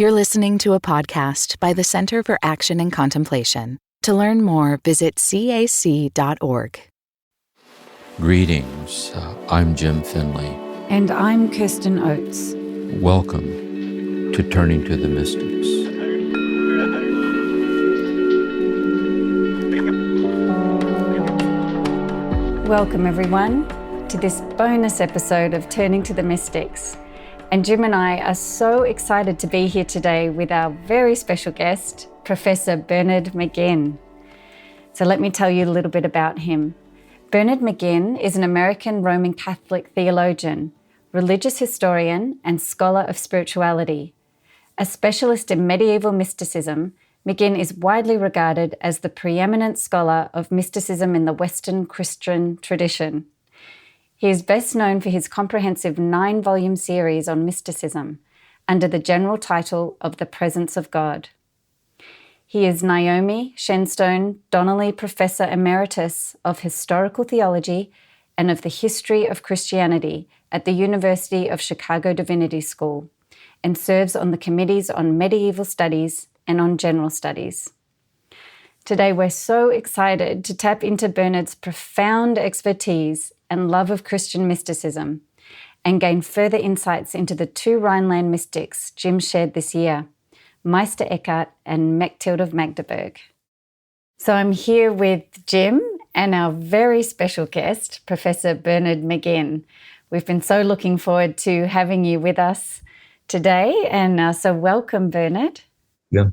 You're listening to a podcast by the Center for Action and Contemplation. To learn more, visit cac.org. Greetings. I'm Jim Finley. And I'm Kirsten Oates. Welcome to Turning to the Mystics. Welcome, everyone, to this bonus episode of Turning to the Mystics. And Jim and I are so excited to be here today with our very special guest, Professor Bernard McGinn. So let me tell you a little bit about him. Bernard McGinn is an American Roman Catholic theologian, religious historian, and scholar of spirituality. A specialist in medieval mysticism, McGinn is widely regarded as the preeminent scholar of mysticism in the Western Christian tradition. He is best known for his comprehensive 9-volume series on mysticism, under the general title of The Presence of God. He is Naomi Shenstone Donnelly Professor Emeritus of Historical Theology and of the History of Christianity at the University of Chicago Divinity School, and serves on the committees on medieval studies and on general studies. Today, we're so excited to tap into Bernard's profound expertise and love of Christian mysticism and gain further insights into the 2 Rhineland mystics Jim shared this year, Meister Eckhart and Mechthild of Magdeburg. So I'm here with Jim and our very special guest, Professor Bernard McGinn. We've been so looking forward to having you with us today, and so welcome, Bernard. Yeah,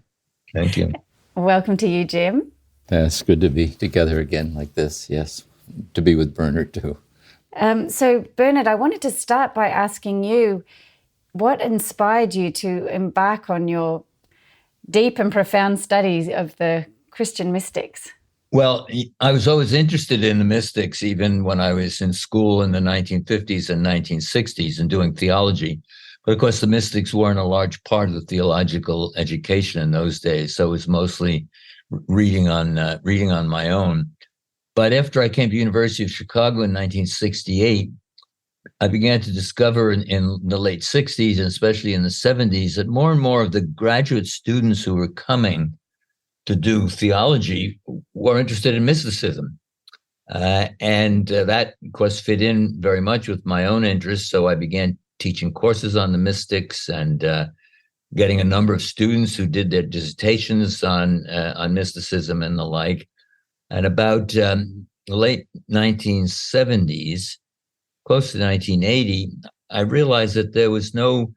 thank you. Welcome to you, Jim. It's good to be together again like this, yes. To be with Bernard, too. So, Bernard, I wanted to start by asking you, what inspired you to embark on your deep and profound studies of the Christian mystics? Well, I was always interested in the mystics, even when I was in school in the 1950s and 1960s and doing theology. But of course, the mystics weren't a large part of the theological education in those days, so it was mostly reading on my own. But after I came to the University of Chicago in 1968, I began to discover in the late 60s and especially in the 70s that more and more of the graduate students who were coming to do theology were interested in mysticism. And that, of course, fit in very much with my own interests. So I began teaching courses on the mystics and getting a number of students who did their dissertations on mysticism and the like. And about the late 1970s, close to 1980, I realized that there was no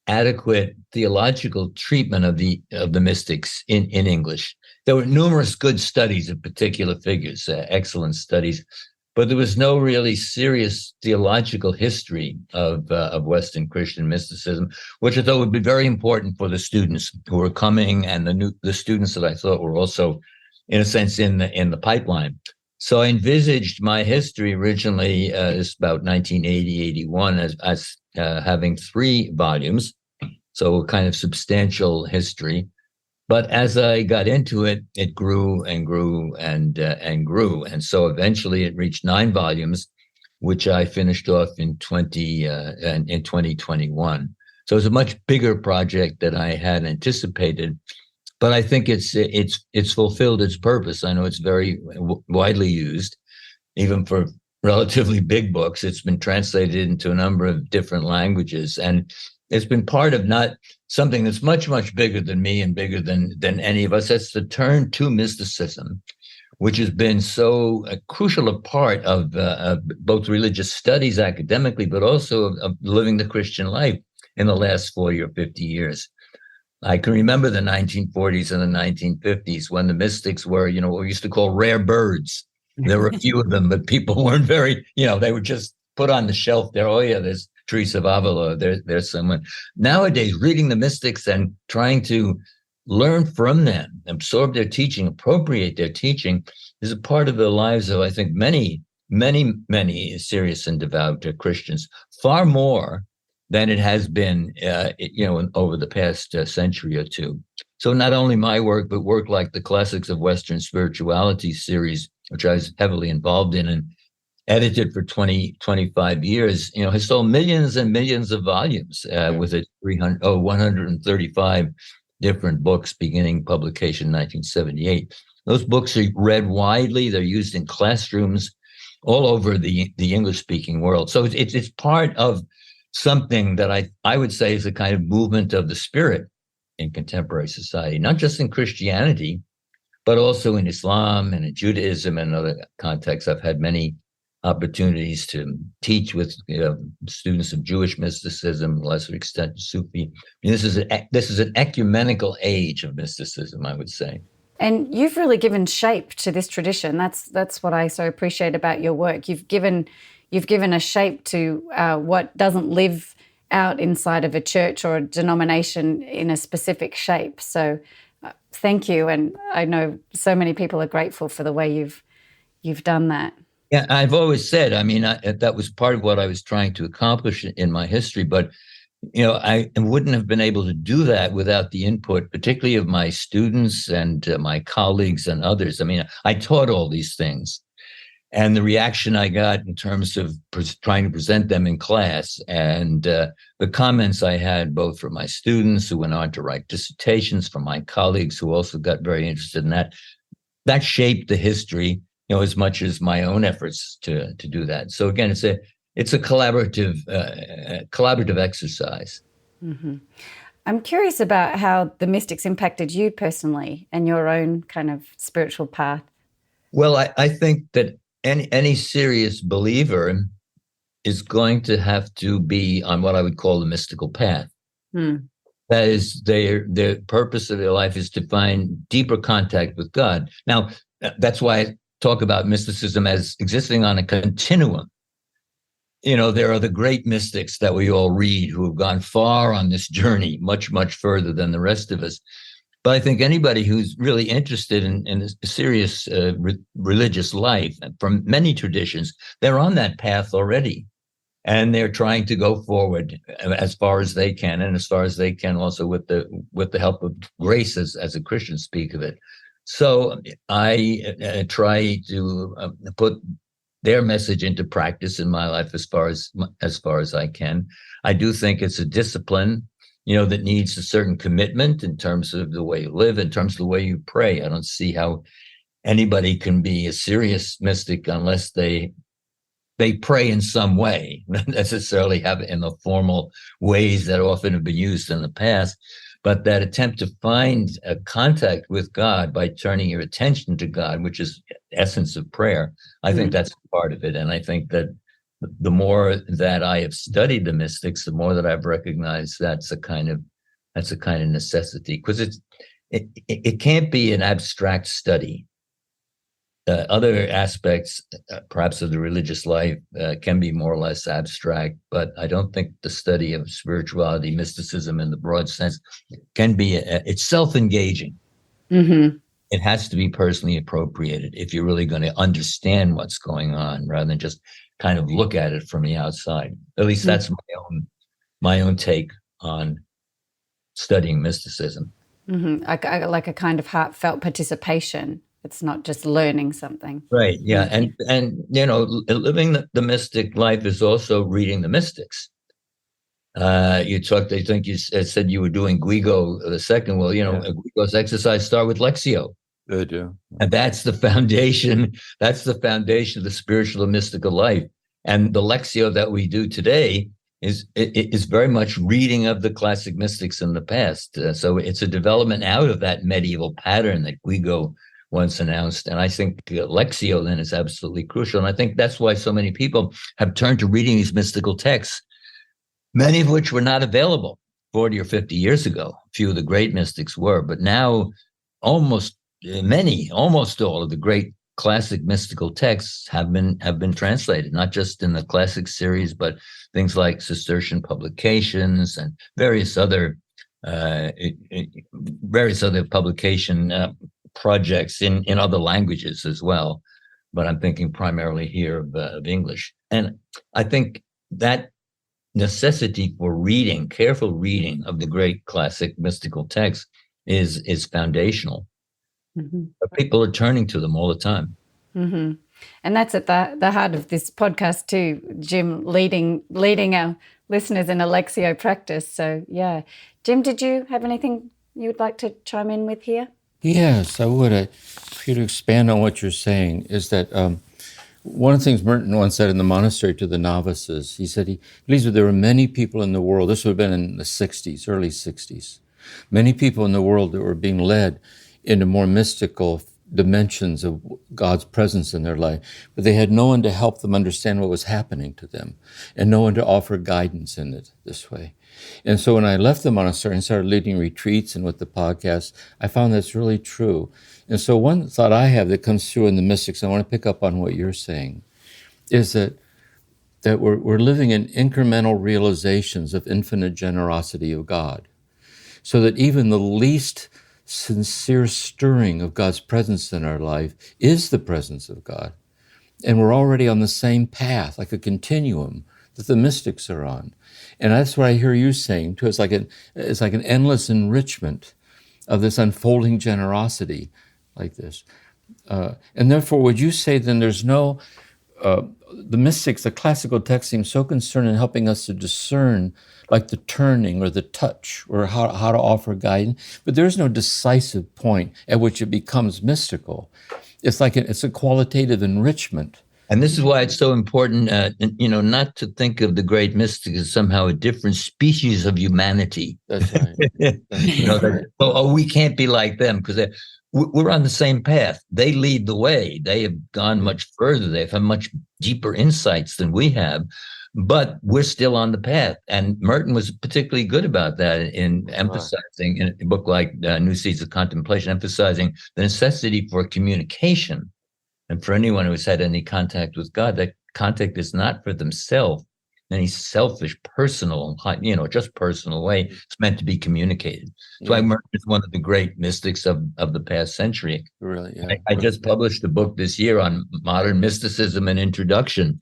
adequate theological treatment of the mystics in English. There were numerous good studies of particular figures, excellent studies, but there was no really serious theological history of Western Christian mysticism, which I thought would be very important for the students who were coming and the students that I thought were also, in a sense, in the pipeline. So I envisaged my history originally is about 1980, 81 as having 3 volumes, so a kind of substantial history. But as I got into it, it grew and grew and grew, and so eventually it reached 9 volumes, which I finished off in 2021. So it's a much bigger project than I had anticipated. But I think it's fulfilled its purpose. I know it's very widely used, even for relatively big books. It's been translated into a number of different languages, and it's been part of not something that's much, much bigger than me and bigger than any of us. That's the turn to mysticism, which has been so crucial a part of both religious studies academically, but also of living the Christian life in the last 40 or 50 years. I can remember the 1940s and the 1950s when the mystics were, what we used to call rare birds. There were a few of them, but people weren't very, they were just put on the shelf there. Oh, yeah, there's Teresa of Avila. There's someone. Nowadays, reading the mystics and trying to learn from them, absorb their teaching, appropriate their teaching, is a part of the lives of, I think, many, many, many serious and devout Christians, far more than it has been, over the past century or two. So not only my work, but work like the Classics of Western Spirituality series, which I was heavily involved in and edited for 25 years, has sold millions and millions of volumes with its 135 different books beginning publication in 1978. Those books are read widely. They're used in classrooms all over the English-speaking world. So it's part of something that I would say is a kind of movement of the spirit in contemporary society, not just in Christianity, but also in Islam and in Judaism and other contexts. I've had many opportunities to teach with students of Jewish mysticism, lesser extent Sufi. This is an ecumenical age of mysticism, I would say. And you've really given shape to this tradition. That's what I so appreciate about your work. You've given a shape to what doesn't live out inside of a church or a denomination in a specific shape. So thank you. And I know so many people are grateful for the way you've done that. Yeah, I've always said, that was part of what I was trying to accomplish in my history, but I wouldn't have been able to do that without the input, particularly of my students and my colleagues and others. I taught all these things, and the reaction I got in terms of trying to present them in class, and the comments I had both from my students who went on to write dissertations, from my colleagues who also got very interested in that shaped the history, as much as my own efforts to do that. So again, it's a collaborative exercise. Mm-hmm. I'm curious about how the mystics impacted you personally and your own kind of spiritual path. Well, I think that any serious believer is going to have to be on what I would call the mystical path. That is, their purpose of their life is to find deeper contact with God. Now, that's why I talk about mysticism as existing on a continuum. There are the great mystics that we all read who have gone far on this journey, much, much further than the rest of us. But I think anybody who's really interested in a serious religious life, and from many traditions, they're on that path already. And they're trying to go forward as far as they can, and as far as they can also with the help of grace, as a Christian speak of it. So I try to put their message into practice in my life as far as I can. I do think it's a discipline, that needs a certain commitment in terms of the way you live, in terms of the way you pray. I don't see how anybody can be a serious mystic unless they pray in some way, not necessarily have it in the formal ways that often have been used in the past, but that attempt to find a contact with God by turning your attention to God, which is the essence of prayer. I think that's part of it. And I think that the more that I have studied the mystics, the more that I've recognized that's a kind of necessity, because it can't be an abstract study. Other aspects, perhaps of the religious life, can be more or less abstract, but I don't think the study of spirituality, mysticism in the broad sense, can be it's self-engaging. Mm-hmm. It has to be personally appropriated if you're really going to understand what's going on, rather than just kind of look at it from the outside. At least that's my own take on studying mysticism. Mm-hmm. Like a kind of heartfelt participation. It's not just learning something. Right. Yeah. And living the mystic life is also reading the mystics. I think you said you were doing Guigo the second. Well, Guigo's exercise start with Lectio. Good, yeah. And that's the foundation. That's the foundation of the spiritual and mystical life. And the Lectio that we do today is very much reading of the classic mystics in the past. So it's a development out of that medieval pattern that Guigo once announced. And I think Lectio then is absolutely crucial. And I think that's why so many people have turned to reading these mystical texts, many of which were not available 40 or 50 years ago. A few of the great mystics were, but now almost all of the great classic mystical texts have been translated, not just in the classic series, but things like Cistercian publications and various other publication projects in other languages as well. But I'm thinking primarily here of English. And I think that necessity for careful reading of the great classic mystical texts is foundational. Mm-hmm. But people are turning to them all the time. Mm-hmm. And that's at the heart of this podcast too, Jim, leading our listeners in a Lectio practice. So, yeah. Jim, did you have anything you would like to chime in with here? Yes, I would. For you to expand on what you're saying is that one of the things Merton once said in the monastery to the novices, he said he believes that there were many people in the world, this would have been in the 60s, early 60s, many people in the world that were being led into more mystical dimensions of God's presence in their life, but they had no one to help them understand what was happening to them and no one to offer guidance in it this way. And so when I left the monastery and started leading retreats and with the podcast, I found that's really true. And so one thought I have that comes through in the mystics, I want to pick up on what you're saying, is that we're living in incremental realizations of infinite generosity of God, so that even the least sincere stirring of God's presence in our life is the presence of God. And we're already on the same path, like a continuum that the mystics are on. And that's what I hear you saying too. It's like an endless enrichment of this unfolding generosity like this. And therefore, would you say then there's no, the mystics, the classical text seems so concerned in helping us to discern like the turning or the touch or how to offer guidance, but there's no decisive point at which it becomes mystical. It's like it's a qualitative enrichment. And this is why it's so important, not to think of the great mystics as somehow a different species of humanity. That's right. We can't be like them because we're on the same path. They lead the way. They have gone much further. They've had much deeper insights than we have, but we're still on the path. And Merton was particularly good about that in emphasizing, in a book like New Seeds of Contemplation, emphasizing the necessity for communication. And for anyone who's had any contact with God, that contact is not for themselves, any selfish, personal, just personal way. It's meant to be communicated. That's why Merton is one of the great mystics of the past century. Really, yeah. I just published a book this year on modern mysticism and introduction,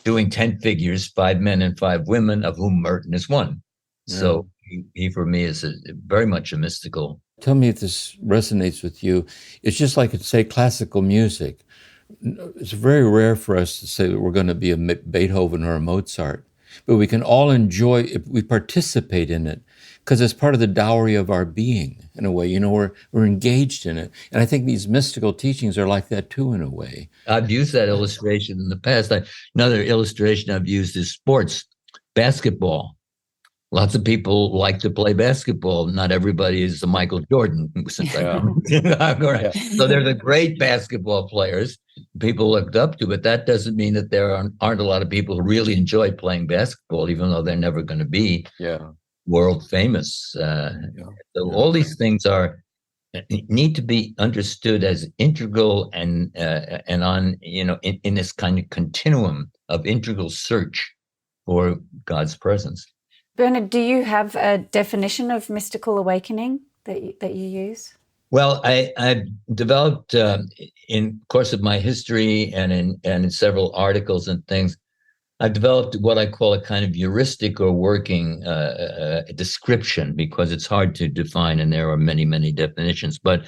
doing 10 figures, 5 men and 5 women, of whom Merton is one. Yeah. So he for me is very much a mystical. Tell me if this resonates with you. It's just like, say, classical music. It's very rare for us to say that we're going to be a Beethoven or a Mozart, but we can all enjoy it. We participate in it because it's part of the dowry of our being in a way. We're engaged in it. And I think these mystical teachings are like that too, in a way. I've used that illustration in the past. Another illustration I've used is sports, basketball. Lots of people like to play basketball. Not everybody is a Michael Jordan. So they're the great basketball players people looked up to, but that doesn't mean that there aren't a lot of people who really enjoy playing basketball, even though they're never going to be world famous. All these things need to be understood as integral and on in this kind of continuum of integral search for God's presence. Bernard, do you have a definition of mystical awakening that you use? Well, I've developed in course of my history and in several articles and things, I've developed what I call a kind of heuristic or working description, because it's hard to define and there are many, many definitions. But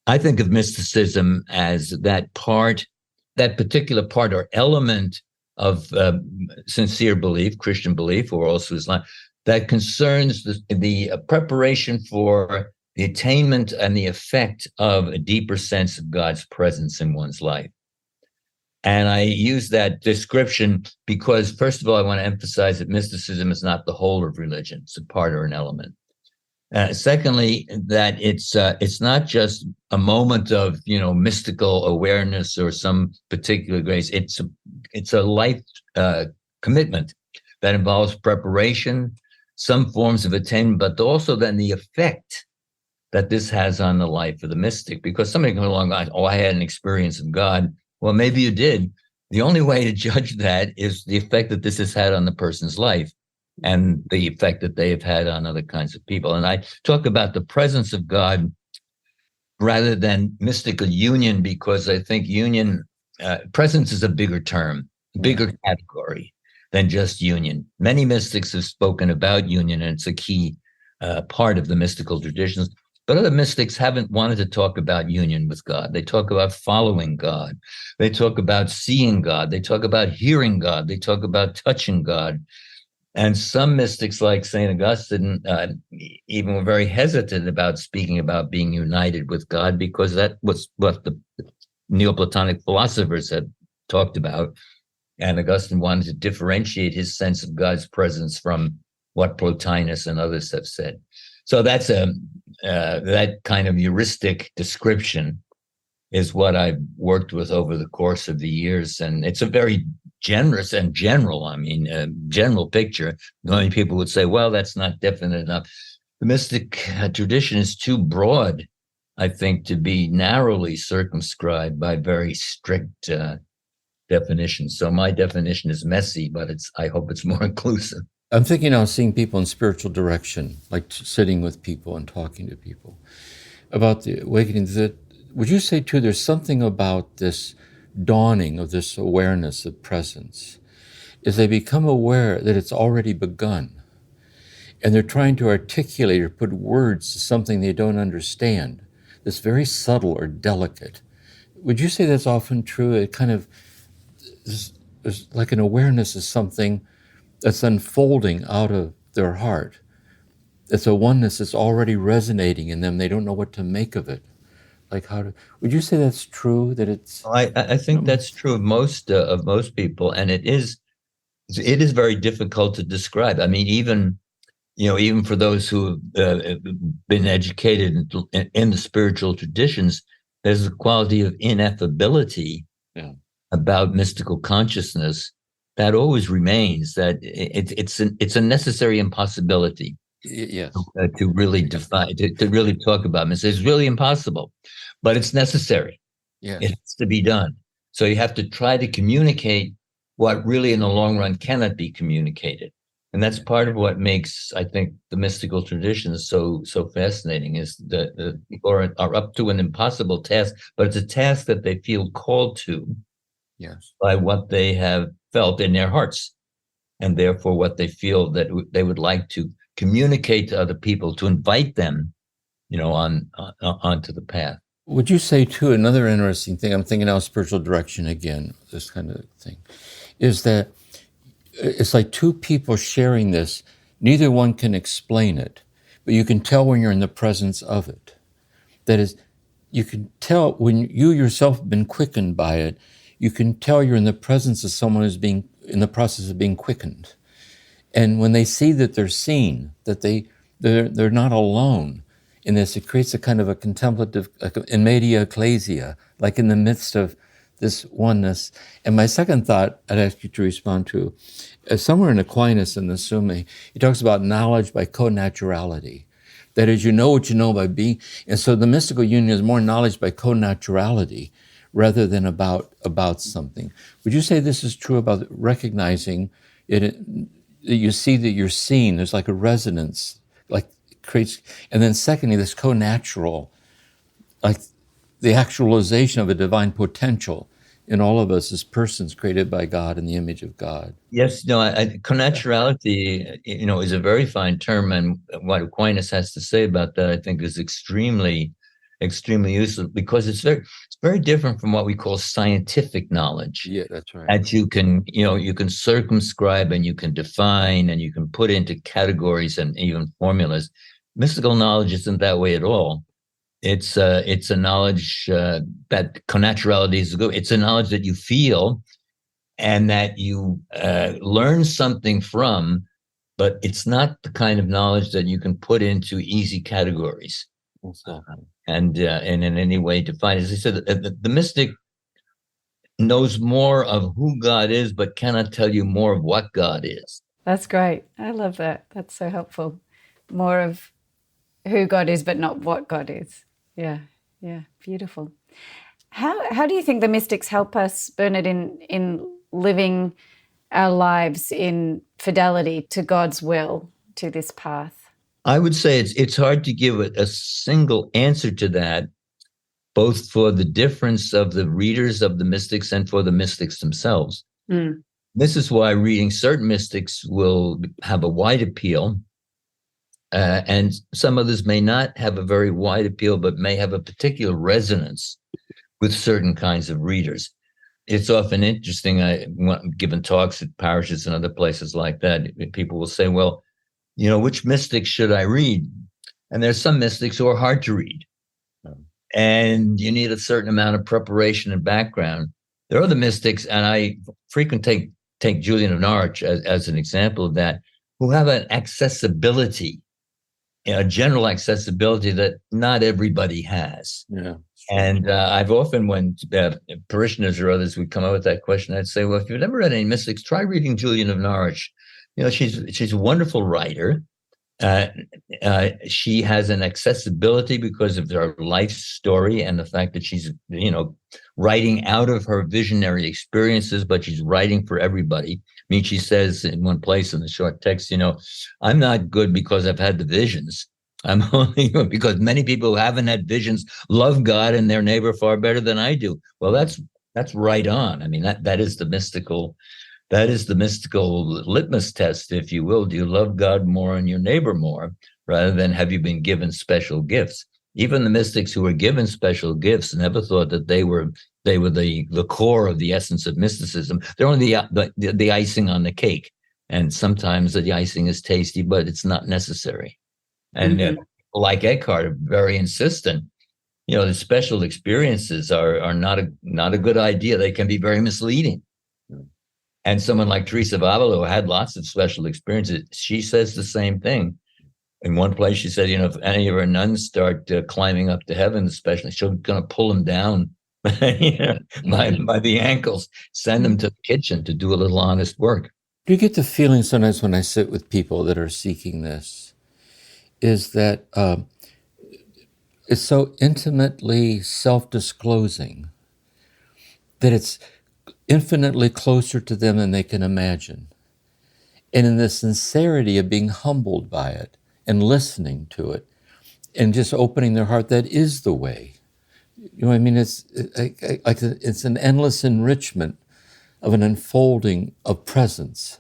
I think of mysticism as that particular part or element of sincere belief, Christian belief, or also Islam, that concerns the preparation for the attainment and the effect of a deeper sense of God's presence in one's life. And I use that description because, first of all, I want to emphasize that mysticism is not the whole of religion. It's a part or an element. Secondly, that it's not just a moment of mystical awareness or some particular grace. It's a life commitment that involves preparation, some forms of attainment, but also then the effect that this has on the life of the mystic. Because somebody comes along, I had an experience of God. Well, maybe you did. The only way to judge that is the effect that this has had on the person's life and the effect that they have had on other kinds of people. And I talk about the presence of God rather than mystical union, because I think presence is a bigger term, bigger category than just union. Many mystics have spoken about union, and it's a key part of the mystical traditions. But other mystics haven't wanted to talk about union with God. They talk about following God. They talk about seeing God. They talk about hearing God. They talk about touching God. And some mystics like St. Augustine even were very hesitant about speaking about being united with God, because that was what the Neoplatonic philosophers had talked about. And Augustine wanted to differentiate his sense of God's presence from what Plotinus and others have said. So that's that kind of heuristic description is what I've worked with over the course of the years. And it's a very generous and general, general picture. Many people would say, well, that's not definite enough. The mystic tradition is too broad, I think, to be narrowly circumscribed by very strict definitions. So my definition is messy, but I hope it's more inclusive. I'm thinking now of seeing people in spiritual direction, like sitting with people and talking to people about the awakening. Would you say, too, there's something about this dawning of this awareness of presence, is they become aware that it's already begun, and they're trying to articulate or put words to something they don't understand, that's very subtle or delicate. Would you say that's often true? It kind of is like an awareness of something that's unfolding out of their heart. It's a oneness that's already resonating in them. They don't know what to make of it. Like would you say that's true? That it's? I think that's true of most people, and it is very difficult to describe. I mean, even for those who have been educated in the spiritual traditions, there's a quality of ineffability about mystical consciousness that always remains. That it's a necessary impossibility. Yes. To really define, to really talk about mysticism. It's really impossible, but it's necessary. Yes. It has to be done. So you have to try to communicate what really in the long run cannot be communicated. And that's part of what makes, I think, the mystical traditions so fascinating, is that people are up to an impossible task, but it's a task that they feel called to by what they have felt in their hearts, and therefore what they feel that they would like to communicate to other people, to invite them, onto the path. Would you say, too, another interesting thing, I'm thinking now spiritual direction again, this kind of thing, is that it's like two people sharing this. Neither one can explain it, but you can tell when you're in the presence of it. That is, you can tell when you yourself have been quickened by it, you can tell you're in the presence of someone who's being in the process of being quickened. And when they see that they're seen, that they're not alone in this, it creates a kind of a contemplative, in media ecclesia, like in the midst of this oneness. And my second thought I'd ask you to respond to, somewhere in Aquinas in the Summa, he talks about knowledge by connaturality. That is, you know what you know by being. And so the mystical union is more knowledge by connaturality rather than about something. Would you say this is true about recognizing it? You see that you're seen, there's like a resonance, like creates, and then secondly, this co-natural, like the actualization of a divine potential in all of us as persons created by God in the image of God. Yes, connaturality, is a very fine term, and what Aquinas has to say about that, I think, is extremely useful, because it's very different from what we call scientific knowledge. Yeah, that's right. That you can circumscribe and you can define and you can put into categories and even formulas. Mystical knowledge isn't that way at all. It's a knowledge that connaturality is good. It's a knowledge that you feel and that you learn something from, but it's not the kind of knowledge that you can put into easy categories. And in any way define. As I said, the mystic knows more of who God is, but cannot tell you more of what God is. That's great. I love that. That's so helpful. More of who God is, but not what God is. Yeah, beautiful. How do you think the mystics help us, Bernard, in living our lives in fidelity to God's will, to this path? I would say it's hard to give a single answer to that, both for the difference of the readers of the mystics and for the mystics themselves. Mm. This is why reading certain mystics will have a wide appeal, and some others may not have a very wide appeal, but may have a particular resonance with certain kinds of readers. It's often interesting, given talks at parishes and other places like that, people will say, well, which mystics should I read? And there's some mystics who are hard to read. And you need a certain amount of preparation and background. There are other mystics, and I frequently take Julian of Norwich as an example of that, who have an accessibility, a general accessibility that not everybody has. Yeah. And I've often, when parishioners or others would come up with that question, I'd say, well, if you've never read any mystics, try reading Julian of Norwich. She's a wonderful writer. She has an accessibility because of her life story and the fact that she's, writing out of her visionary experiences, but she's writing for everybody. I mean, she says in one place in the short text, I'm not good because I've had the visions. I'm only good because many people who haven't had visions love God and their neighbor far better than I do. Well, that's right on. I mean, that is the mystical litmus test, if you will. Do you love God more and your neighbor more, rather than have you been given special gifts? Even the mystics who were given special gifts never thought that they were the core of the essence of mysticism. They're only the icing on the cake. And sometimes the icing is tasty, but it's not necessary. And like Eckhart, are very insistent. The special experiences are not a good idea. They can be very misleading. And someone like Teresa of Avila, who had lots of special experiences, she says the same thing. In one place, she said, if any of her nuns start climbing up to heaven, especially, she's going to pull them down by the ankles, send them to the kitchen to do a little honest work. Do you get the feeling sometimes when I sit with people that are seeking this, is that it's so intimately self-disclosing that it's infinitely closer to them than they can imagine. And in the sincerity of being humbled by it and listening to it and just opening their heart, that is the way. I mean? It's an endless enrichment of an unfolding of presence.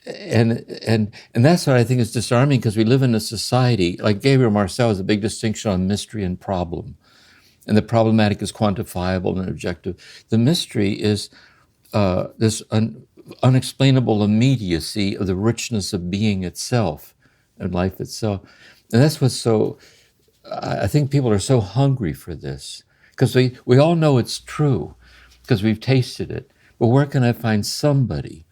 And that's what I think is disarming, because we live in a society, like Gabriel Marcel has a big distinction on mystery and problem. And the problematic is quantifiable and objective. The mystery is this unexplainable immediacy of the richness of being itself and life itself. And that's what's so, I think people are so hungry for this, because we all know it's true, because we've tasted it. But where can I find somebody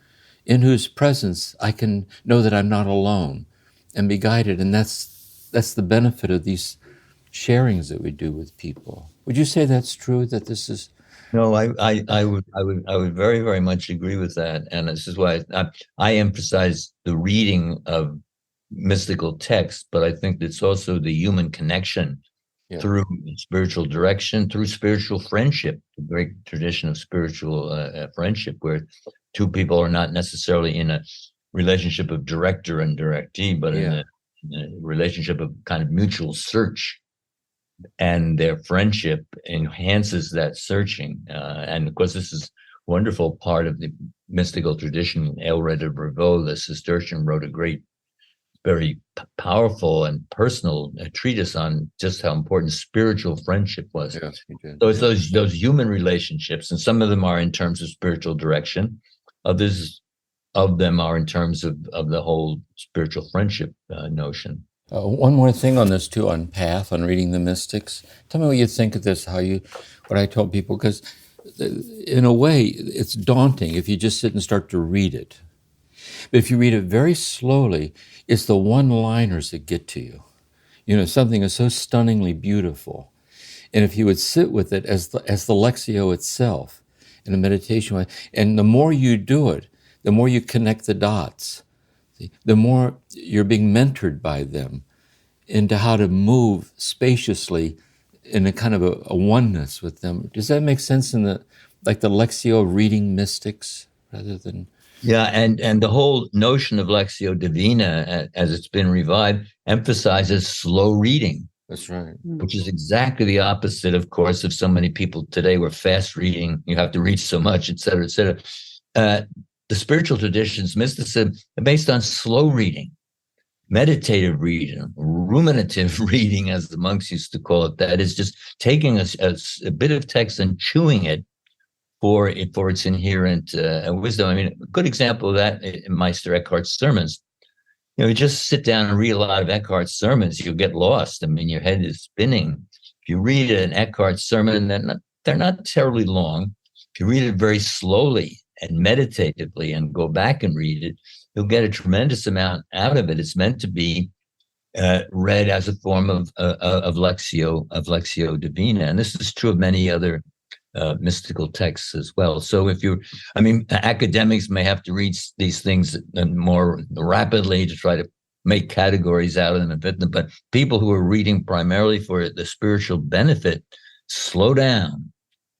in whose presence I can know that I'm not alone and be guided? And that's the benefit of these sharings that we do with people. Would you say that's true, that this is? No, I would very, very much agree with that. And this is why I emphasize the reading of mystical texts, but I think it's also the human connection through spiritual direction, through spiritual friendship, the great tradition of spiritual friendship, where two people are not necessarily in a relationship of director and directee, but in a relationship of kind of mutual search. And their friendship enhances that searching. And of course, this is a wonderful part of the mystical tradition. Aelred of Rievaulx, the Cistercian, wrote a great, very powerful and personal treatise on just how important spiritual friendship was. Yes, he did. So it's those human relationships, and some of them are in terms of spiritual direction. Others of them are in terms of the whole spiritual friendship notion. One more thing on this too, on path, on reading the mystics. Tell me what you think of this, what I told people, because in a way it's daunting if you just sit and start to read it. But if you read it very slowly, it's the one-liners that get to you. Something is so stunningly beautiful. And if you would sit with it as the Lectio itself in a meditation way, and the more you do it, the more you connect the dots, the more you're being mentored by them into how to move spaciously in a kind of a oneness with them. Does that make sense in the Lectio of reading mystics rather than? Yeah, and the whole notion of Lectio Divina, as it's been revived, emphasizes slow reading. That's right. Which is exactly the opposite, of course, of so many people today were fast reading. You have to read so much, et cetera, et cetera. The spiritual traditions, mysticism, are based on slow reading. meditative reading, ruminative reading, as the monks used to call it. That is just taking a bit of text and chewing it for its inherent wisdom. I mean, a good example of that in Meister Eckhart's sermons. You just sit down and read a lot of Eckhart's sermons, you'll get lost. I mean, your head is spinning. If you read an Eckhart sermon, they're not terribly long. If you read it very slowly and meditatively and go back and read it, you'll get a tremendous amount out of it. It's meant to be read as a form of Lectio Divina. And this is true of many other mystical texts as well. So academics may have to read these things more rapidly to try to make categories out of them and fit them, but people who are reading primarily for the spiritual benefit, slow down.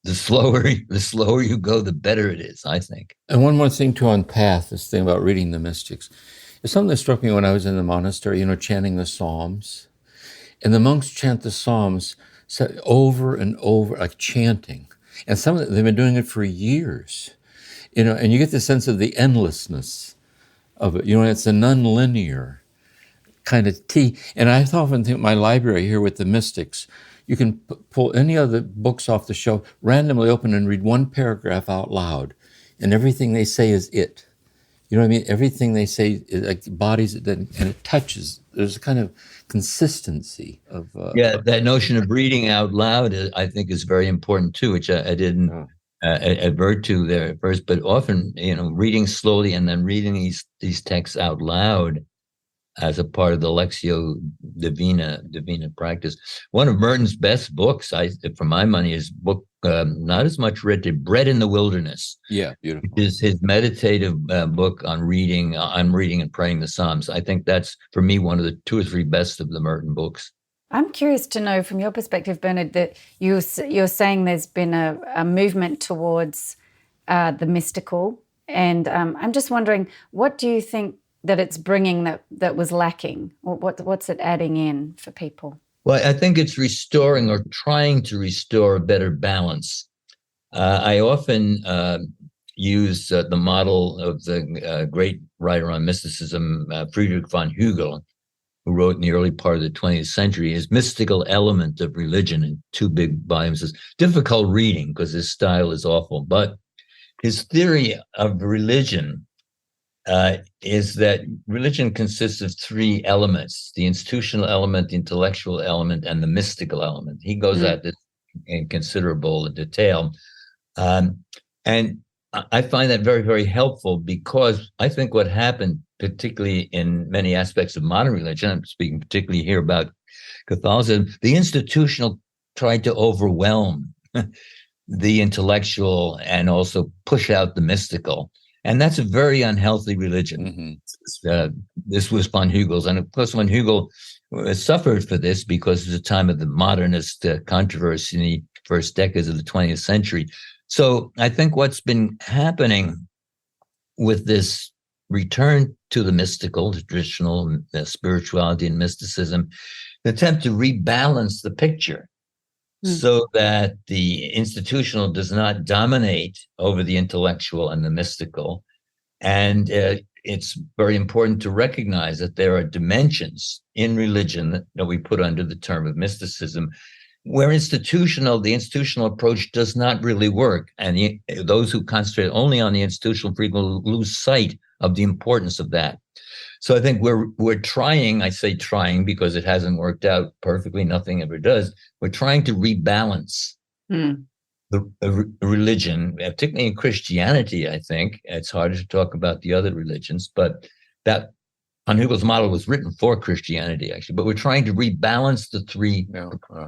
The slower you go, the better it is, I think. And one more thing to unpack, this thing about reading the mystics. It's something that struck me when I was in the monastery, chanting the Psalms. And the monks chant the Psalms over and over, like chanting. And some of them, they've been doing it for years. And you get the sense of the endlessness of it. It's a non-linear kind of tea. And I often think my library here with the mystics, you can pull any of the books off the shelf, randomly open and read one paragraph out loud, and everything they say is it. You know what I mean? Everything they say embodies it, and it touches. There's a kind of consistency of... that notion of reading out loud, I think, is very important too, which I didn't advert to there at first, but often, reading slowly and then reading these texts out loud as a part of the Lectio Divina practice. One of Merton's best books, for my money, is book not as much read, Bread in the Wilderness. Yeah, beautiful. Which is his meditative book on reading and praying the Psalms. I think that's, for me, one of the 2 or 3 best of the Merton books. I'm curious to know, from your perspective, Bernard, that you're saying there's been a movement towards the mystical, and I'm just wondering, what do you think that it's bringing that was lacking? Or what's it adding in for people? Well, I think it's restoring or trying to restore a better balance. I often use the model of the great writer on mysticism, Friedrich von Hügel, who wrote in the early part of the 20th century. His mystical element of religion in 2 big volumes is difficult reading because his style is awful. But his theory of religion is that religion consists of 3 elements: the institutional element, the intellectual element, and the mystical element. He goes at this in considerable detail. And I find that very, very helpful, because I think what happened, particularly in many aspects of modern religion, I'm speaking particularly here about Catholicism, the institutional tried to overwhelm the intellectual and also push out the mystical. And that's a very unhealthy religion. Mm-hmm. This was von Hügel's. And of course, von Hügel suffered for this because it's a time of the modernist controversy in the first decades of the 20th century. So I think what's been happening with this return to the mystical, the traditional spirituality and mysticism, the attempt to rebalance the picture so that the institutional does not dominate over the intellectual and the mystical. And it's very important to recognize that there are dimensions in religion that we put under the term of mysticism, where the institutional approach does not really work. And those who concentrate only on the institutional frequently lose sight of the importance of that. So I think we're trying, I say trying because it hasn't worked out perfectly, nothing ever does. We're trying to rebalance the religion, particularly in Christianity, I think. It's harder to talk about the other religions, but that von Hügel's model was written for Christianity, actually. But we're trying to rebalance the 3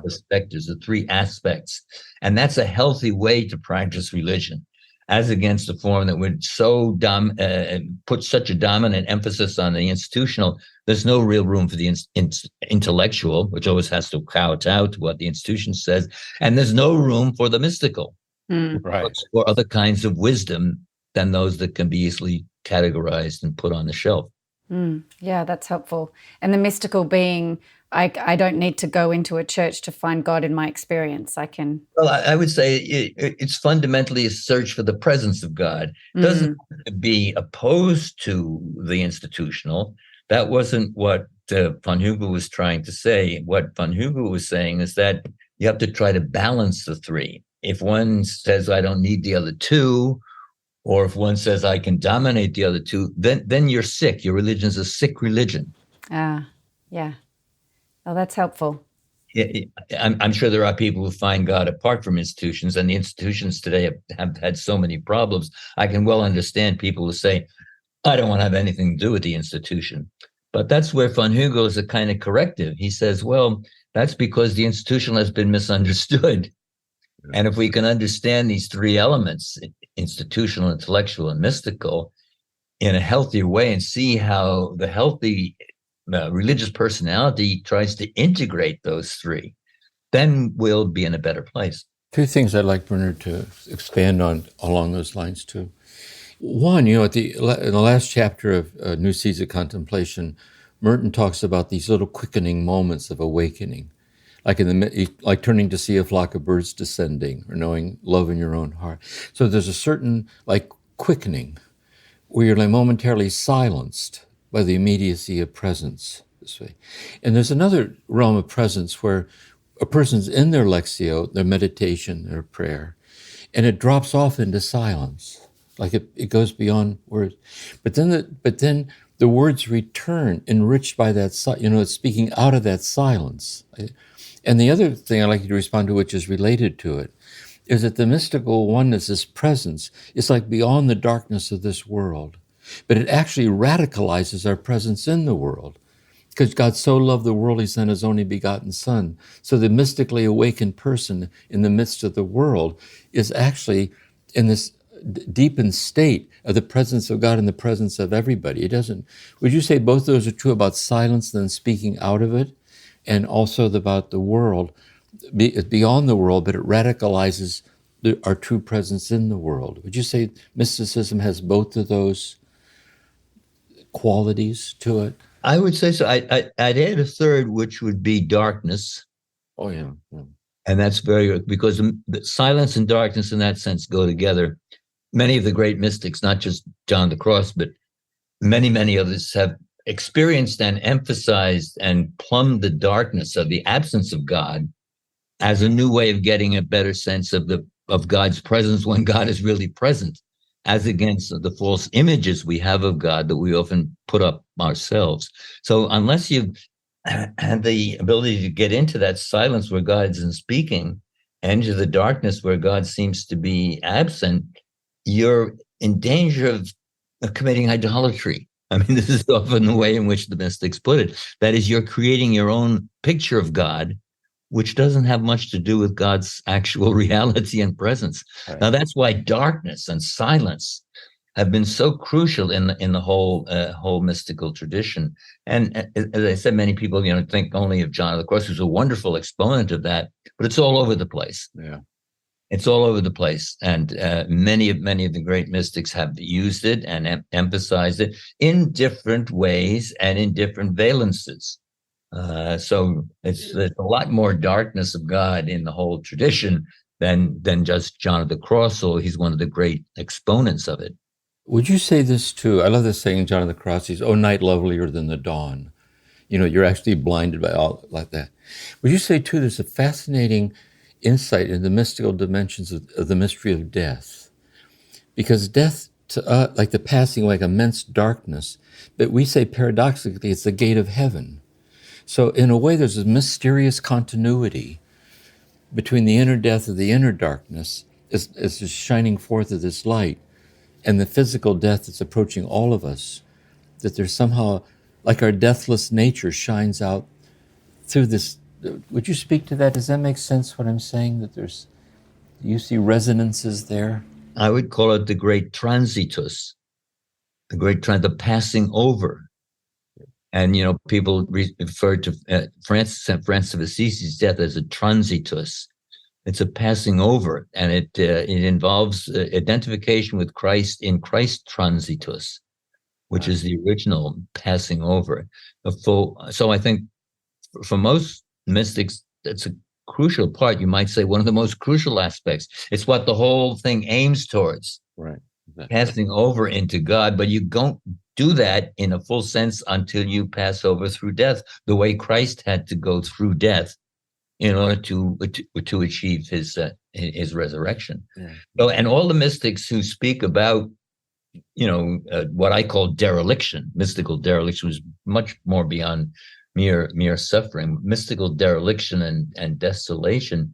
perspectives, the 3 aspects. And that's a healthy way to practice religion, as against a form that would put such a dominant emphasis on the institutional. There's no real room for the intellectual, which always has to kowtow to what the institution says. And there's no room for the mystical, right, or other kinds of wisdom than those that can be easily categorized and put on the shelf. Yeah, that's helpful. And the mystical being, I don't need to go into a church to find God in my experience. I can... Well, I would say it's fundamentally a search for the presence of God. It doesn't have to be opposed to the institutional, That wasn't what von Hugel was trying to say. What von Hugel was saying is that you have to try to balance the three. If one says, I don't need the other two, or if one says, I can dominate the other two, then you're sick. Your religion's a sick religion. Yeah. Oh, that's helpful. I'm sure there are people who find God apart from institutions, and the institutions today have had so many problems. I can well understand people who say, I don't want to have anything to do with the institution. But that's where von Hugel is a kind of corrective. He says, well, that's because the institution has been misunderstood. And if we can understand these three elements, institutional, intellectual, and mystical, in a healthier way, and see how the healthy religious personality tries to integrate those three, then we'll be in a better place. Two things I'd like Bernard to expand on along those lines too. One, in the last chapter of New Seeds of Contemplation, Merton talks about these little quickening moments of awakening, like turning to see a flock of birds descending, or knowing love in your own heart. So there's a certain quickening where you're momentarily silenced by the immediacy of presence this way. And there's another realm of presence where a person's in their lectio, their meditation, their prayer, and it drops off into silence, like it goes beyond words. But then the words return, enriched by that, it's speaking out of that silence. And the other thing I'd like you to respond to, which is related to it, is that the mystical oneness, this presence, is like beyond the darkness of this world. But it actually radicalizes our presence in the world, because God so loved the world, he sent his only begotten Son. So the mystically awakened person in the midst of the world is actually in this deepened state of the presence of God and the presence of everybody. Would you say both those are true about silence and then speaking out of it, and also about the world, beyond the world, but it radicalizes our true presence in the world? Would you say mysticism has both of those qualities to it? I would say so. I'd add a third, which would be darkness. Oh, yeah. And that's very good, because the silence and darkness in that sense go together. Many of the great mystics, not just John the Cross, but many others, have experienced and emphasized and plumbed the darkness of the absence of God as a new way of getting a better sense of God's presence when God is really present, as against the false images we have of God that we often put up ourselves. So unless you've had the ability to get into that silence where God isn't speaking, and into the darkness where God seems to be absent, you're in danger of committing idolatry. I mean, this is often the way in which the mystics put it. That is, you're creating your own picture of God, which doesn't have much to do with God's actual reality and presence. Right. Now, that's why darkness and silence have been so crucial in the whole mystical tradition. And as I said, many people think only of John of the Cross, who's a wonderful exponent of that, but it's all over the place. Yeah, it's all over the place, and many of the great mystics have used it and emphasized it in different ways and in different valences. So there's a lot more darkness of God in the whole tradition than just John of the Cross, so he's one of the great exponents of it. Would you say this too? I love this saying, John of the Cross, he's, "Oh, night lovelier than the dawn." You're actually blinded by all like that. Would you say too, there's a fascinating insight in the mystical dimensions of the mystery of death? Because death, to us, like the passing, like immense darkness, but we say paradoxically, it's the gate of heaven. So in a way, there's a mysterious continuity between the inner death of the inner darkness as just shining forth of this light, and the physical death that's approaching all of us, that there's somehow, like our deathless nature shines out through this. Would you speak to that? Does that make sense, what I'm saying? That do you see resonances there? I would call it the great transitus, the passing over. And, people refer to Francis of Assisi's death as a transitus. It's a passing over, and it involves identification with Christ in Christ transitus, which is the original passing over. So I think for most mystics, that's a crucial part. You might say one of the most crucial aspects. It's what the whole thing aims towards. Right. Passing over into God, but you don't do that in a full sense until you pass over through death, the way Christ had to go through death in order to achieve his resurrection. Yeah. So, and all the mystics who speak about, what I call dereliction, mystical dereliction, was much more beyond mere suffering. Mystical dereliction and desolation,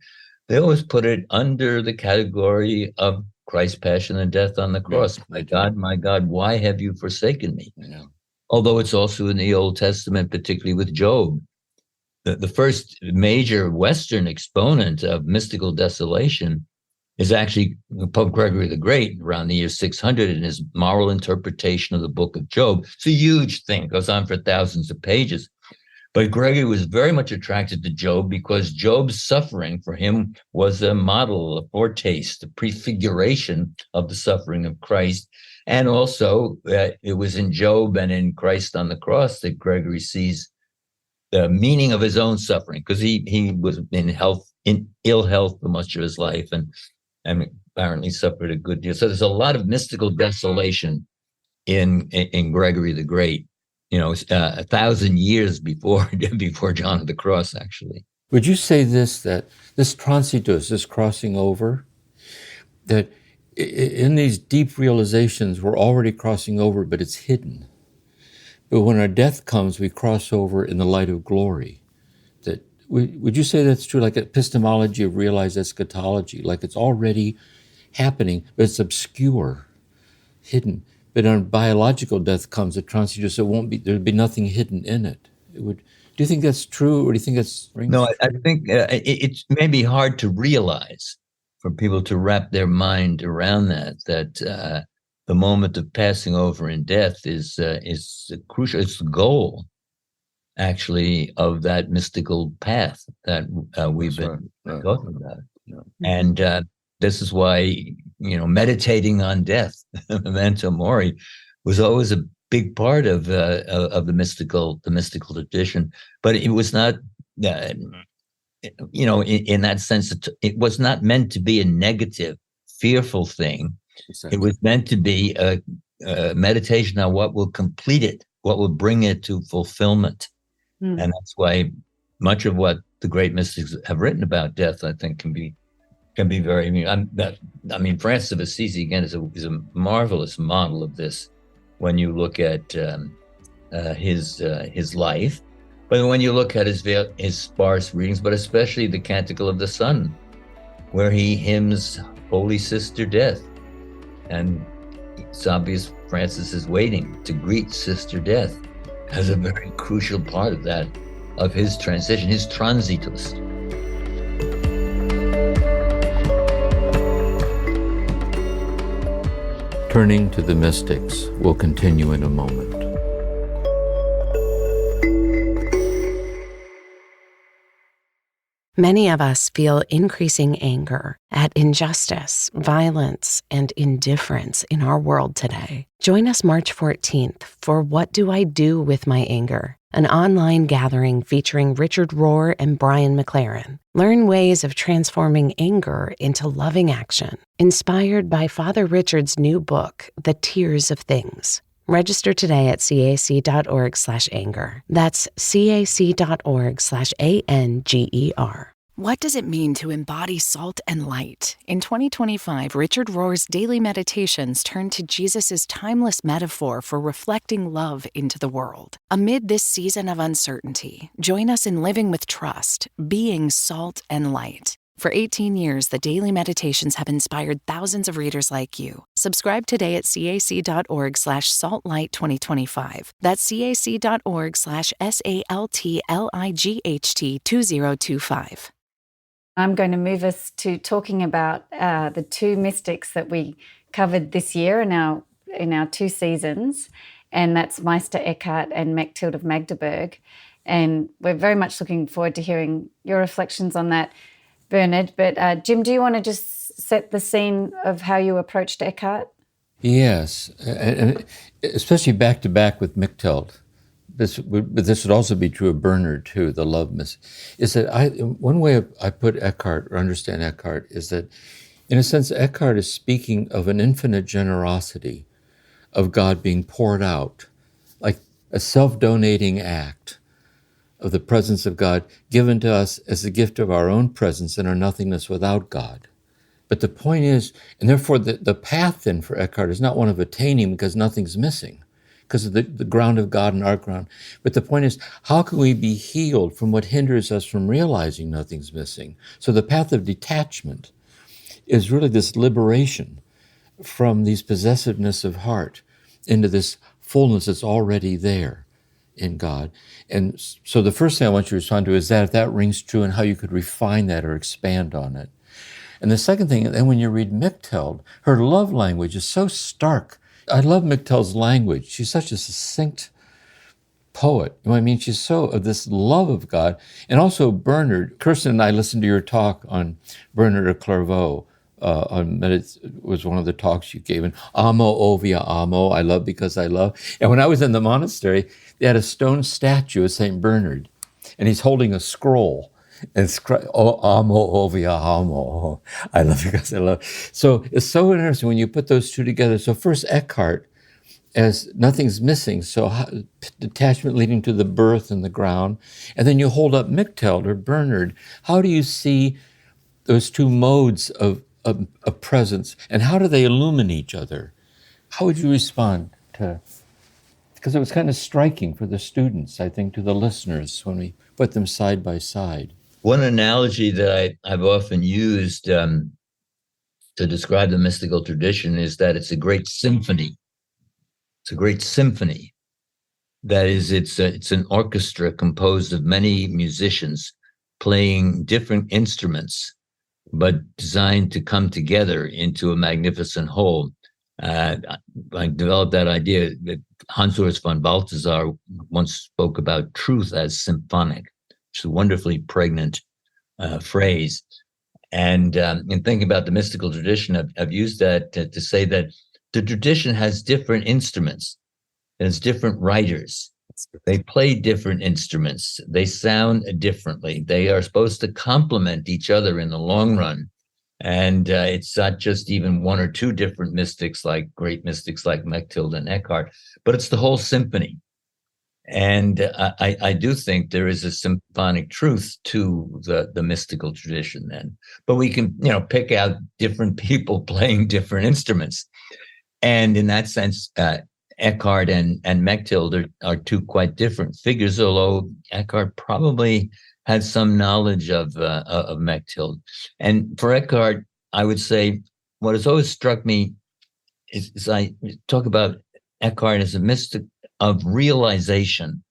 they always put it under the category of Christ's passion and death on the cross. Yeah. My God, why have you forsaken me? Yeah. Although it's also in the Old Testament, particularly with Job. The first major Western exponent of mystical desolation is actually Pope Gregory the Great around the year 600 in his moral interpretation of the book of Job. It's a huge thing, goes on for thousands of pages. But Gregory was very much attracted to Job because Job's suffering for him was a model, a foretaste, a prefiguration of the suffering of Christ. And also it was in Job and in Christ on the cross that Gregory sees the meaning of his own suffering, because he was in ill health for much of his life and apparently suffered a good deal. So there's a lot of mystical desolation in Gregory the Great, 1,000 years before John of the Cross, actually. Would you say that this transitus, this crossing over, that in these deep realizations we're already crossing over, but it's hidden? But when our death comes, we cross over in the light of glory. Would you say that's true, like epistemology of realized eschatology, like it's already happening, but it's obscure, hidden. But when biological death comes, the transitus, there'll be nothing hidden in it. Do you think that's true, or do you think that's... No, I think it's maybe hard to realize for people to wrap their mind around that the moment of passing over in death is crucial. It's the goal, actually, of that mystical path that we've been talking about. Yeah. And this is why, meditating on death, memento mori, was always a big part of the mystical tradition. But it was not, in that sense, it was not meant to be a negative, fearful thing. Exactly. It was meant to be a meditation on what will complete it, what will bring it to fulfillment. Mm. And that's why much of what the great mystics have written about death, I think, can be very... Francis of Assisi, again, is a marvelous model of this when you look at his life. But when you look at his sparse readings, but especially the Canticle of the Sun, where he hymns Holy Sister Death. And it's obvious Francis is waiting to greet Sister Death as a very crucial part of that, of his transition, his transitus. Turning to the mystics, we'll continue in a moment. Many of us feel increasing anger at injustice, violence, and indifference in our world today. Join us March 14th for What Do I Do With My Anger? An online gathering featuring Richard Rohr and Brian McLaren. Learn ways of transforming anger into loving action. Inspired by Father Richard's new book, The Tears of Things. Register today at cac.org/anger. That's cac.org/ANGER. What does it mean to embody salt and light? In 2025, Richard Rohr's daily meditations turn to Jesus' timeless metaphor for reflecting love into the world. Amid this season of uncertainty, join us in living with trust, being salt and light. For 18 years, the daily meditations have inspired thousands of readers like you. Subscribe today at cac.org/saltlight2025. That's cac.org/SALTLIGHT2025. I'm going to move us to talking about the two mystics that we covered this year in our 2 seasons, and that's Meister Eckhart and Mechthild of Magdeburg. And we're very much looking forward to hearing your reflections on that, Bernard. But Jim, do you want to just set the scene of how you approached Eckhart? Yes, and especially back to back with Mechthild. This would also be true of Bernard too. The love is that one way I put Eckhart or understand Eckhart is that, in a sense, Eckhart is speaking of an infinite generosity of God being poured out like a self-donating act of the presence of God given to us as a gift of our own presence and our nothingness without God. But the point is, and therefore the path then for Eckhart is not one of attaining because nothing's missing, because of the ground of God and our ground. But the point is, how can we be healed from what hinders us from realizing nothing's missing? So the path of detachment is really this liberation from these possessiveness of heart into this fullness that's already there in God. And so the first thing I want you to respond to is that if that rings true and how you could refine that or expand on it. And the second thing, then when you read Mechthild, her love language is so stark. I love Mechthild's language. She's such a succinct poet. You know what I mean? She's so of this love of God. And also Bernard. Kirsten and I listened to your talk on Bernard of Clairvaux. It was one of the talks you gave. And amo ovia amo, I love because I love. And when I was in the monastery, they had a stone statue of St. Bernard. And he's holding a scroll. And amo ovia amo, I love because I love. So it's so interesting when you put those two together. So first Eckhart, as nothing's missing, so detachment leading to the birth and the ground. And then you hold up Mechthild or Bernard. How do you see those two modes of presence, and how do they illumine each other? How would you respond to, because it was kind of striking for the students, I think, to the listeners when we put them side by side. One analogy that I've often used to describe the mystical tradition is that it's a great symphony. It's a great symphony. That is, it's an orchestra composed of many musicians playing different instruments, but designed to come together into a magnificent whole. I developed that idea that Hans Urs von Balthasar once spoke about truth as symphonic, which is a wonderfully pregnant phrase. And in thinking about the mystical tradition, I've used that to say that the tradition has different instruments. There's different writers. They play different instruments. They sound differently. They are supposed to complement each other in the long run. And it's not just even one or two different mystics, like great mystics like Mechthild and Eckhart, but it's the whole symphony. And I do think there is a symphonic truth to the mystical tradition then. But we can, pick out different people playing different instruments. And in that sense, Eckhart and Mechthild are two quite different figures, although Eckhart probably had some knowledge of Mechthild. And for Eckhart, I would say what has always struck me is I talk about Eckhart as a mystic of realization,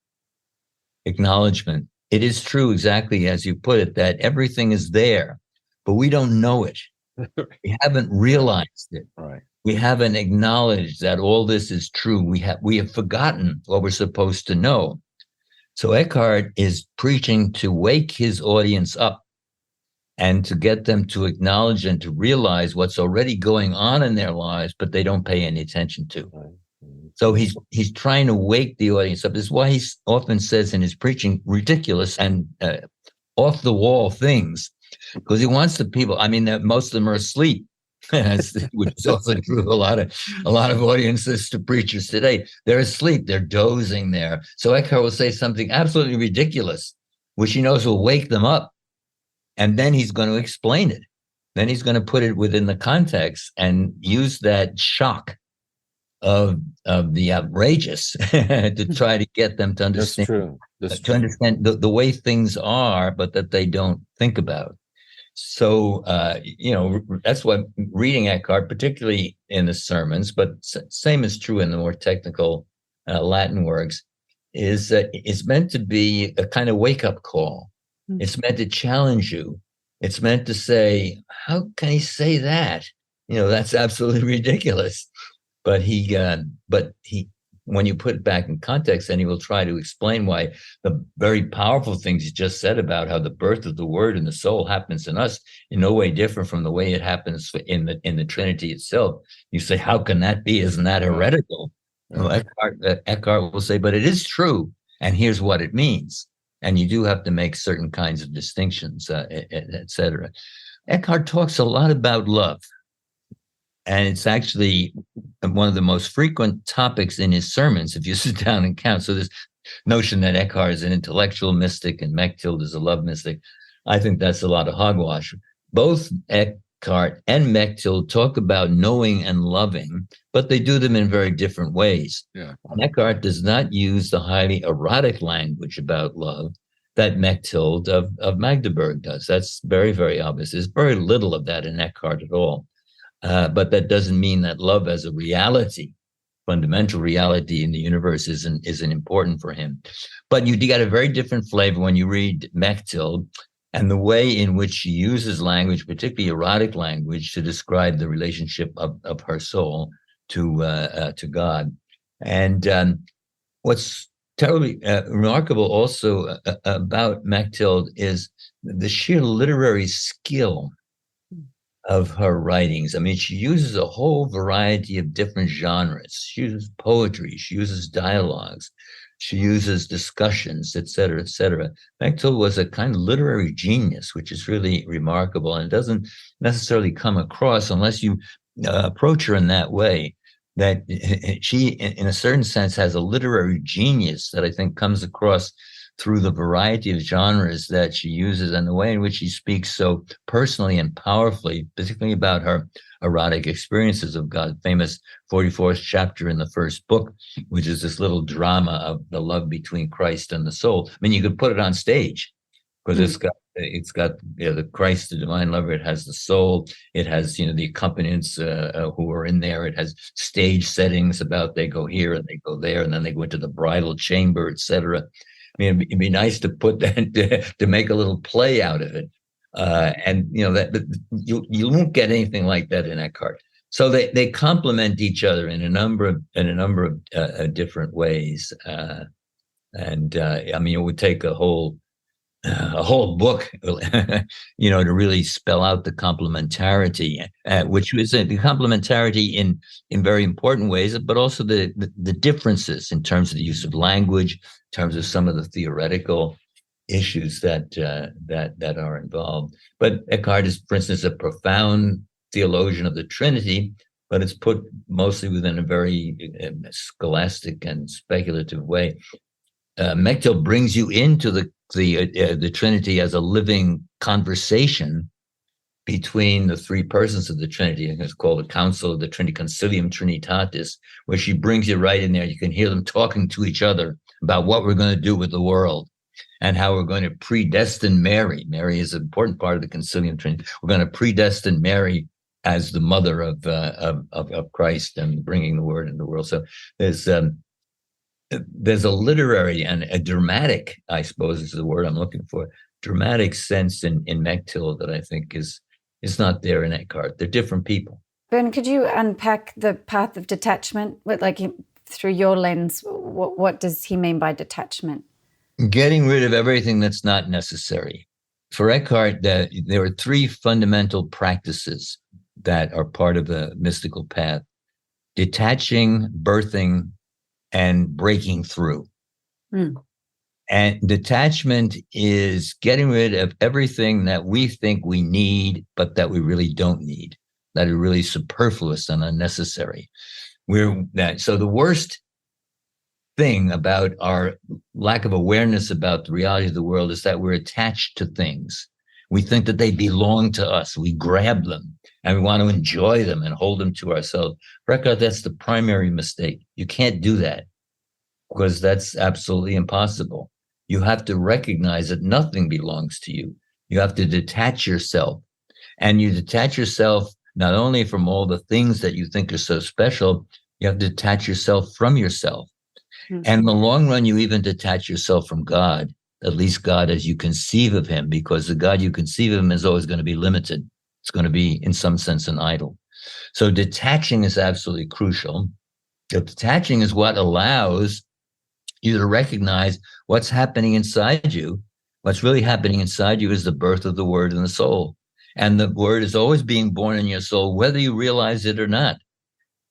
acknowledgement. It is true, exactly as you put it, that everything is there, but we don't know it. We haven't realized it. Right. We haven't acknowledged that all this is true. We have forgotten what we're supposed to know. So Eckhart is preaching to wake his audience up and to get them to acknowledge and to realize what's already going on in their lives, but they don't pay any attention to. So he's trying to wake the audience up. This is why he often says in his preaching ridiculous and off the wall things, because he wants the people. I mean, most of them are asleep. Which is also true of a lot of audiences to preachers today. They're asleep, they're dozing there. So Eckhart will say something absolutely ridiculous, which he knows will wake them up. And then he's going to explain it. Then he's going to put it within the context and use that shock of the outrageous to try to get them to understand. That's true. That's to understand the way things are, but that they don't think about. So, that's what reading Eckhart, particularly in the sermons, but same is true in the more technical Latin works, is it's meant to be a kind of wake-up call. Mm-hmm. It's meant to challenge you. It's meant to say, how can he say that? That's absolutely ridiculous. But when you put it back in context, then he will try to explain why the very powerful things he just said about how the birth of the word and the soul happens in us in no way different from the way it happens in the Trinity itself. You say, how can that be? Isn't that heretical? Well, Eckhart will say, but it is true, and here's what it means. And you do have to make certain kinds of distinctions, et cetera. Eckhart talks a lot about love. And it's actually one of the most frequent topics in his sermons, if you sit down and count. So this notion that Eckhart is an intellectual mystic and Mechthild is a love mystic, I think that's a lot of hogwash. Both Eckhart and Mechthild talk about knowing and loving, but they do them in very different ways. Yeah. Eckhart does not use the highly erotic language about love that Mechthild of Magdeburg does. That's very, very obvious. There's very little of that in Eckhart at all. But that doesn't mean that love as a reality, fundamental reality in the universe, isn't important for him. But you get a very different flavor when you read Mechthild and the way in which she uses language, particularly erotic language, to describe the relationship of her soul to God. And what's terribly remarkable also about Mechthild is the sheer literary skill of her writings. I mean, she uses a whole variety of different genres. She uses poetry, she uses dialogues, she uses discussions, et cetera, et cetera. Mechthild was a kind of literary genius, which is really remarkable, and it doesn't necessarily come across unless you approach her in that way, that she, in a certain sense, has a literary genius that I think comes across through the variety of genres that she uses and the way in which she speaks so personally and powerfully, particularly about her erotic experiences of God. Famous 44th chapter in the first book, which is this little drama of the love between Christ and the soul. I mean, you could put it on stage because it's got the Christ, the divine lover. It has the soul. It has the accompanants who are in there. It has stage settings about they go here and they go there, and then they go into the bridal chamber, etc. I mean, it'd be nice to put that to make a little play out of it, and that you won't get anything like that in Eckhart. So they complement each other in a number of different ways, and I mean, it would take a whole book, to really spell out the complementarity, which is the complementarity in very important ways, but also the differences in terms of the use of language, in terms of some of the theoretical issues that are involved. But Eckhart is, for instance, a profound theologian of the Trinity, but it's put mostly within a very scholastic and speculative way. Mechthild brings you into the Trinity as a living conversation between the three persons of the Trinity. It's called the Council of the Trinity, Concilium Trinitatis, where she brings you right in there. You can hear them talking to each other about what we're going to do with the world and how we're going to predestine Mary. Mary is an important part of the Concilium Trinity. We're going to predestine Mary as the mother of Christ and bringing the word into the world. So there's a literary and a dramatic, I suppose is the word I'm looking for, dramatic sense in Mechthild that I think is not there in Eckhart. They're different people. Ben, could you unpack the path of detachment? Through your lens, what does he mean by detachment? Getting rid of everything that's not necessary. For Eckhart, there are three fundamental practices that are part of the mystical path: detaching, birthing, and breaking through. And detachment is getting rid of everything that we think we need, but that we really don't need, that are really superfluous and unnecessary. So the worst thing about our lack of awareness about the reality of the world is that we're attached to things. We think that they belong to us. We grab them and we want to enjoy them and hold them to ourselves. For Eckhart, that's the primary mistake. You can't do that because that's absolutely impossible. You have to recognize that nothing belongs to you. You have to detach yourself. And you detach yourself not only from all the things that you think are so special, you have to detach yourself from yourself. Mm-hmm. And in the long run, you even detach yourself from God, at least God as you conceive of him, because the God you conceive of him is always going to be limited. It's going to be, in some sense, an idol. So detaching is absolutely crucial. Detaching is what allows you to recognize what's happening inside you. What's really happening inside you is the birth of the word in the soul. And the word is always being born in your soul, whether you realize it or not.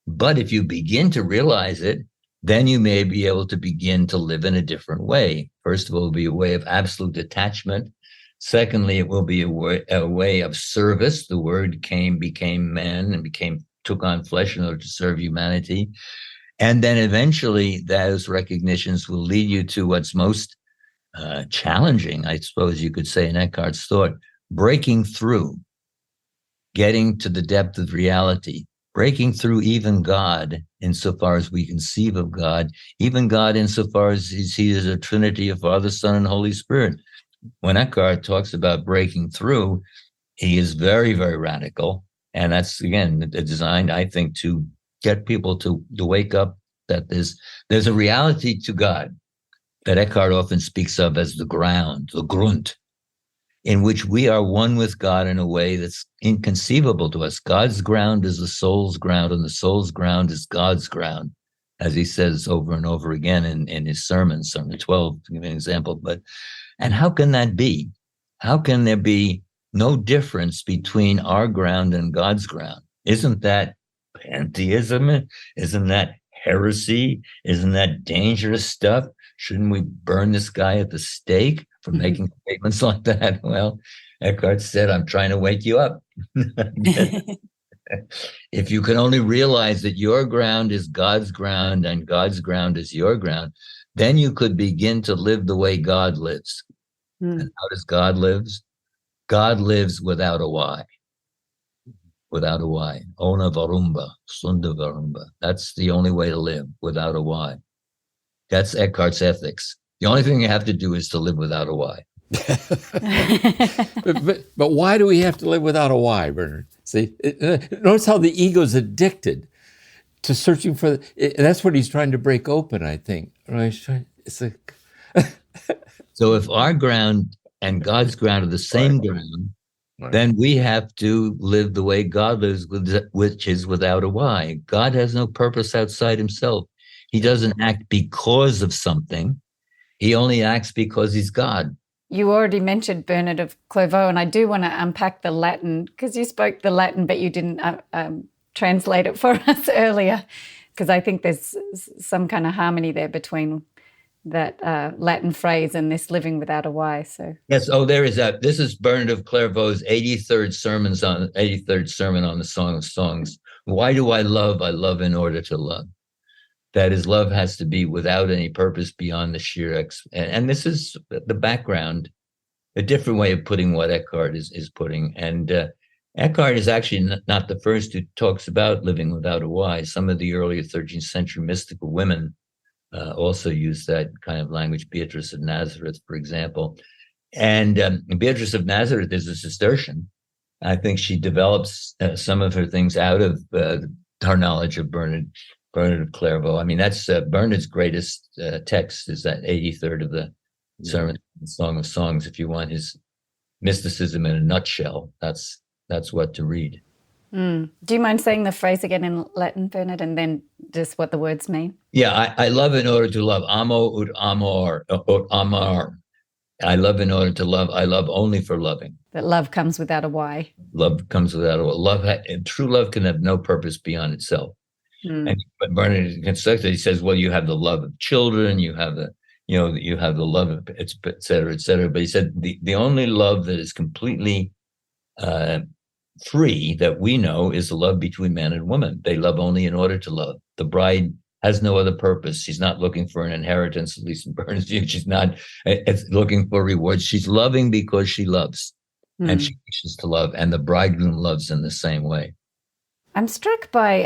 But if you begin to realize it, then you may be able to begin to live in a different way. First of all, it will be a way of absolute detachment. Secondly, it will be a way of service. The word became man and became took on flesh in order to serve humanity. And then eventually those recognitions will lead you to what's most challenging, I suppose you could say, in Eckhart's thought, breaking through, getting to the depth of reality, breaking through even God insofar as we conceive of God, even God insofar as he is a trinity of Father, Son, and Holy Spirit. When Eckhart talks about breaking through, he is very, very radical. And that's, again, designed, I think, to get people to wake up that there's a reality to God that Eckhart often speaks of as the ground, the Grund, in which we are one with God in a way that's inconceivable to us. God's ground is the soul's ground, and the soul's ground is God's ground, as he says over and over again in his sermons, Sermon 12, to give an example. And how can that be? How can there be no difference between our ground and God's ground? Isn't that pantheism? Isn't that heresy? Isn't that dangerous stuff? Shouldn't we burn this guy at the stake for making statements like that? Well, Eckhart said, I'm trying to wake you up. If you can only realize that your ground is God's ground and God's ground is your ground, then you could begin to live the way God lives. And how does God live? God lives without a why. Without a why. Ona varumba, sunda varumba. That's the only way to live, without a why. That's Eckhart's ethics. The only thing you have to do is to live without a why. but why do we have to live without a why, Bernard? See, notice how the ego's addicted to searching for, that's what he's trying to break open, I think. Right? So if our ground and God's ground are the same ground, then we have to live the way God lives, which is without a why. God has no purpose outside himself. He doesn't act because of something. He only acts because he's God. You already mentioned Bernard of Clairvaux, and I do want to unpack the Latin, because you spoke the Latin, but you didn't translate it for us earlier, because I think there's some kind of harmony there between that Latin phrase and this living without a why. So yes, there is that. This is Bernard of Clairvaux's 83rd sermon on the Song of Songs. Why do I love? I love in order to love. That is, love has to be without any purpose beyond the sheer and this is the background, a different way of putting what Eckhart is putting. And Eckhart is actually not the first who talks about living without a why. Some of the earlier 13th century mystical women also used that kind of language. Beatrice of Nazareth, for example. And Beatrice of Nazareth is a Cistercian. I think she develops some of her things out of her knowledge of Bernard of Clairvaux. I mean, that's Bernard's greatest text is that 83rd of the sermon, Song of Songs. If you want his mysticism in a nutshell, that's what to read. Do you mind saying the phrase again in Latin, Bernard, and then just what the words mean? Yeah, I love in order to love. Amo ut amor, ut amar. I love in order to love. I love only for loving. That love comes without a why. Love comes without a why. True love can have no purpose beyond itself. And Bernard constructs it. He says, well, you have the love of children, you have the love of et cetera, et cetera. But he said the only love that is completely free that we know is the love between man and woman. They love only in order to love. The bride has no other purpose. She's not looking for an inheritance, at least in Bernard's view. She's not looking for rewards. She's loving because she loves, and she wishes to love, and the bridegroom loves in the same way. I'm struck by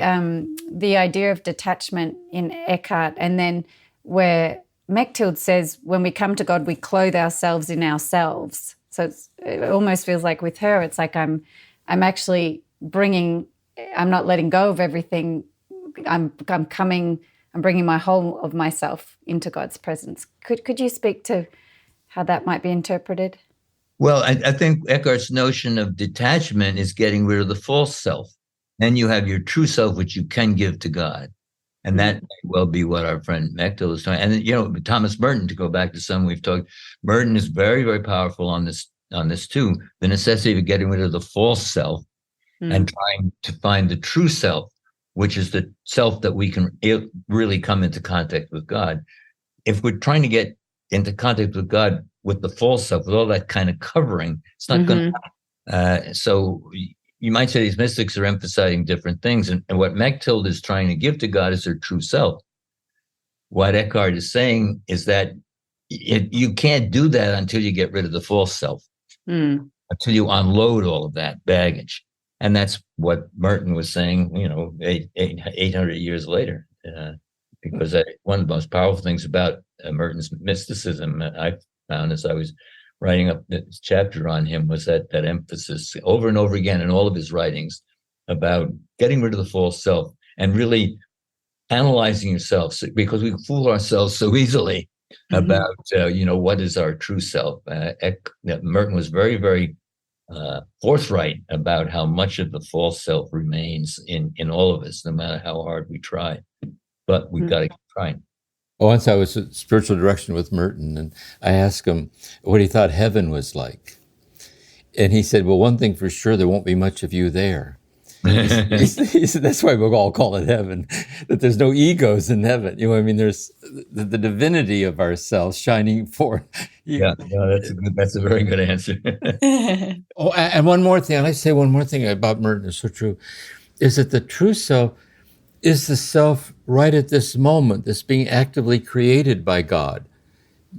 the idea of detachment in Eckhart, and then where Mechthild says, when we come to God, we clothe ourselves in ourselves. So it almost feels like with her, it's like I'm actually I'm not letting go of everything. I'm bringing my whole of myself into God's presence. Could you speak to how that might be interpreted? Well, I think Eckhart's notion of detachment is getting rid of the false self. Then you have your true self, which you can give to God. And that may well be what our friend Mechthild is talking. And, Thomas Merton, to go back to some we've talked, Merton is very, very powerful on this too. The necessity of getting rid of the false self and trying to find the true self, which is the self that we can really come into contact with God. If we're trying to get into contact with God with the false self, with all that kind of covering, it's not going to happen. So you might say these mystics are emphasizing different things. And what Mechthild is trying to give to God is their true self. What Eckhart is saying is that you can't do that until you get rid of the false self, until you unload all of that baggage. And that's what Merton was saying, 800 years later. Because one of the most powerful things about Merton's mysticism I found as I was writing up this chapter on him was that emphasis over and over again in all of his writings about getting rid of the false self and really analyzing yourself, because we fool ourselves so easily about, what is our true self. Merton was very, very forthright about how much of the false self remains in all of us, no matter how hard we try. But we've got to keep trying. Once I was at spiritual direction with Merton, and I asked him what he thought heaven was like. And he said, well, one thing for sure, there won't be much of you there. He said, that's why we'll all call it heaven, that there's no egos in heaven. There's the divinity of ourselves shining forth. That's a very good answer. And one more thing, I'd like to say one more thing about Merton, is so true, is that the true self is the self right at this moment that's being actively created by God,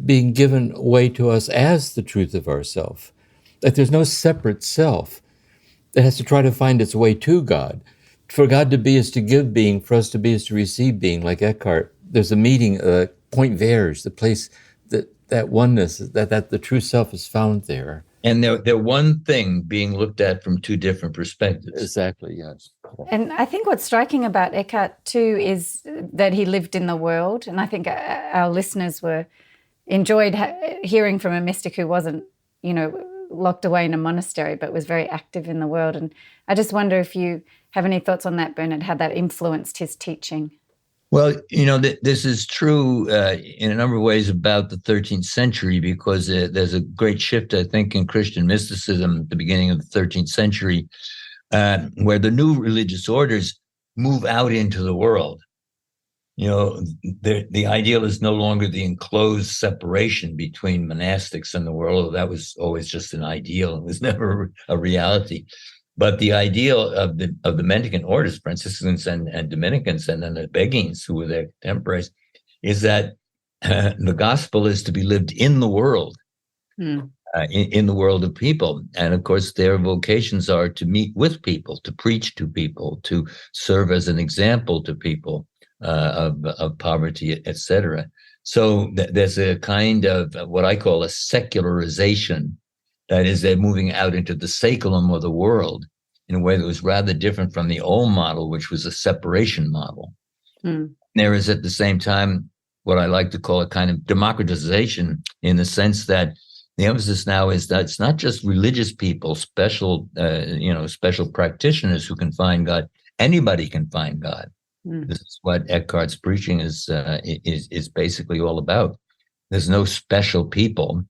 being given away to us as the truth of ourself. That there's no separate self that has to try to find its way to God. For God to be is to give being, for us to be is to receive being, like Eckhart. There's a meeting, point vierge, the place that oneness, that the true self is found there. And they're one thing being looked at from two different perspectives. Exactly, yes. And I think what's striking about Eckhart too is that he lived in the world. And I think our listeners enjoyed hearing from a mystic who wasn't, locked away in a monastery, but was very active in the world. And I just wonder if you have any thoughts on that, Bernard, how that influenced his teaching. Well, this is true in a number of ways about the 13th century, because there's a great shift, I think, in Christian mysticism at the beginning of the 13th century, where the new religious orders move out into the world. The ideal is no longer the enclosed separation between monastics and the world. That was always just an ideal. It was never a reality. But the ideal of the mendicant orders, Franciscans and Dominicans, and then the Beguines, who were their contemporaries, is that the gospel is to be lived in the world, in the world of people. And of course, their vocations are to meet with people, to preach to people, to serve as an example to people of poverty, etc. So there's a kind of what I call a secularization. That is, they're moving out into the saculum of the world in a way that was rather different from the old model, which was a separation model. There is at the same time what I like to call a kind of democratization, in the sense that the emphasis now is that it's not just religious people, special practitioners who can find God. Anybody can find God. This is what Eckhart's preaching is basically all about. There's no special people.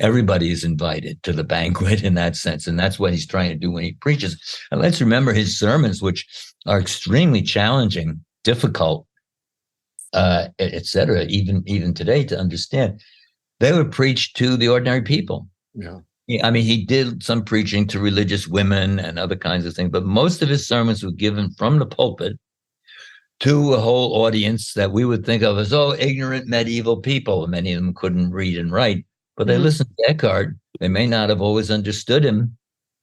Everybody is invited to the banquet in that sense. And that's what he's trying to do when he preaches. And let's remember his sermons, which are extremely challenging, difficult, et cetera, even today to understand. They were preached to the ordinary people. Yeah. He did some preaching to religious women and other kinds of things, but most of his sermons were given from the pulpit to a whole audience that we would think of as, ignorant medieval people. Many of them couldn't read and write. But they listened to Eckhart. They may not have always understood him,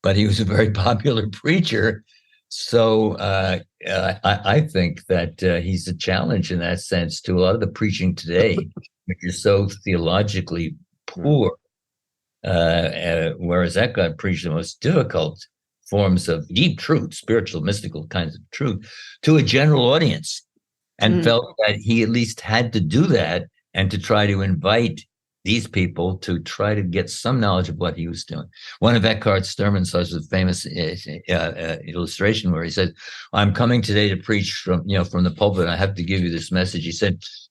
but he was a very popular preacher. So I think that he's a challenge in that sense to a lot of the preaching today, which is so theologically poor, whereas Eckhart preached the most difficult forms of deep truth, spiritual, mystical kinds of truth, to a general audience, and felt that he at least had to do that and to try to invite these people to try to get some knowledge of what he was doing. One of Eckhart's sermons has a famous illustration where he said, "I'm coming today to preach from the pulpit. I have to give you this message." He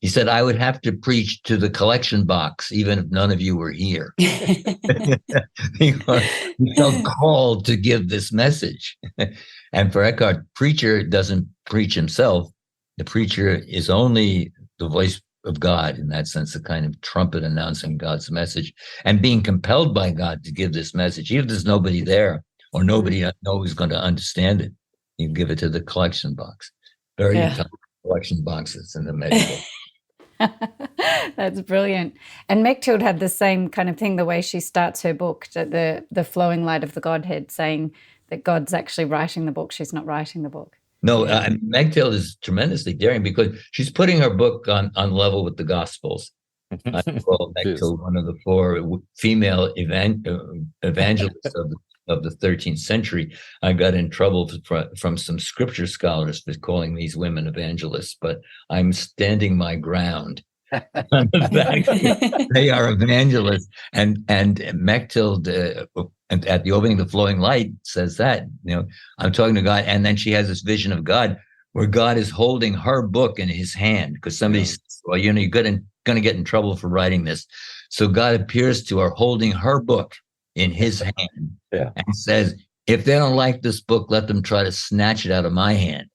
said, "I would have to preach to the collection box, even if none of you were here." He felt called to give this message. And for Eckhart, preacher doesn't preach himself. The preacher is only the voice of God, in that sense, a kind of trumpet announcing God's message and being compelled by God to give this message. Even if there's nobody there, or nobody knows going to understand it. You give it to the collection box. Very intelligent collection boxes in the medieval. That's brilliant. And Mechthild had the same kind of thing, the way she starts her book, the flowing light of the Godhead, saying that God's actually writing the book. She's not writing the book. No, Mechthild is tremendously daring because she's putting her book on level with the Gospels. I call Mechthild one of the four female evangelists of the 13th century. I got in trouble from some scripture scholars for calling these women evangelists, but I'm standing my ground on the fact that they are evangelists. And Mechthild, at the opening of the Flowing Light, says that, I'm talking to God. And then she has this vision of God where God is holding her book in his hand, because somebody says, well, you're going to get in trouble for writing this. So God appears to her holding her book in his hand and says, if they don't like this book, let them try to snatch it out of my hand.